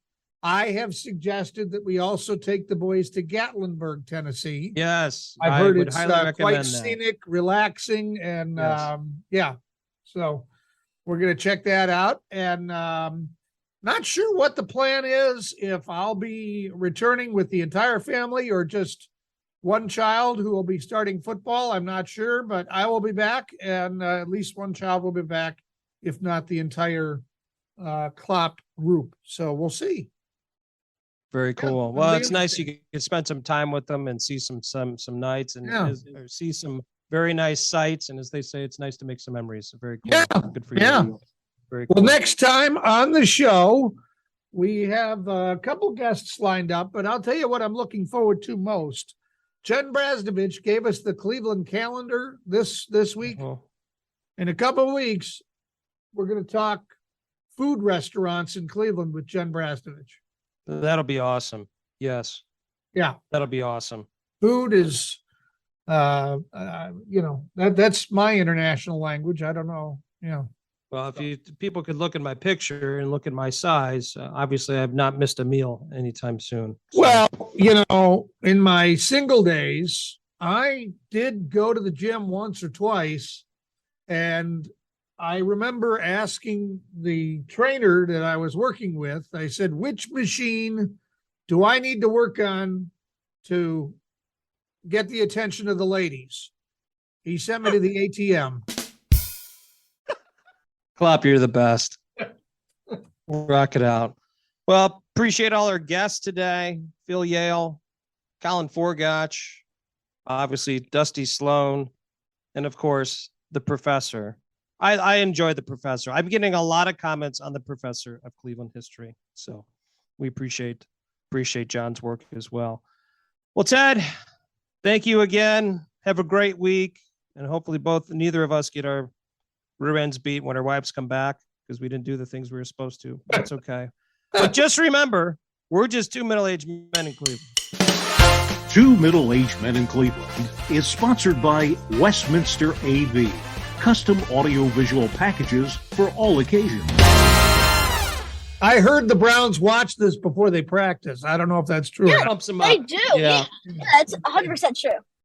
I have suggested that we also take the boys to Gatlinburg, Tennessee. Yes. I've heard it's quite that. scenic, relaxing, and so we're going to check that out. And not sure what the plan is, if I'll be returning with the entire family or just one child who will be starting football. I'm not sure, but I will be back, and at least one child will be back, if not the entire Klopp group. So we'll see. Very Yeah, cool. it'll Well, be it's nice you interesting. could spend some time with them and see some nights and Yeah. or see some very nice sights. And as they say, it's nice to make some memories. So very cool. Yeah, Good for you. yeah. Very Well, cool. next time on the show, we have a couple guests lined up, but I'll tell you what I'm looking forward to most. Jen Brasdovich gave us the Cleveland calendar this week. Uh-huh. In a couple of weeks, we're going to talk food restaurants in Cleveland with Jen Brasdovich. That'll be awesome. Yes. Yeah. That'll be awesome. Food is, that's my international language. I don't know. Yeah. Well, if people could look at my picture and look at my size, obviously I've not missed a meal anytime soon. So- Well, in my single days, I did go to the gym once or twice, and I remember asking the trainer that I was working with, I said, which machine do I need to work on to get the attention of the ladies? He sent me to the ATM. Klopp, you're the best. Rock it out. Well, appreciate all our guests today. Phil Yale, Colin Forgotch, obviously Dusty Sloan, and of course, the professor. I enjoy the professor. I'm getting a lot of comments on the professor of Cleveland history. So we appreciate John's work as well. Well, Ted, thank you again. Have a great week. And hopefully neither of us get our rear ends beat when our wives come back because we didn't do the things we were supposed to. That's okay. But just remember, we're just two middle-aged men in Cleveland. Two Middle-Aged Men in Cleveland is sponsored by Westminster AV, custom audio-visual packages for all occasions. I heard the Browns watch this before they practice. I don't know if that's true. Yeah, or not. Pumps them They up. do. Yeah. Yeah, that's 100% true.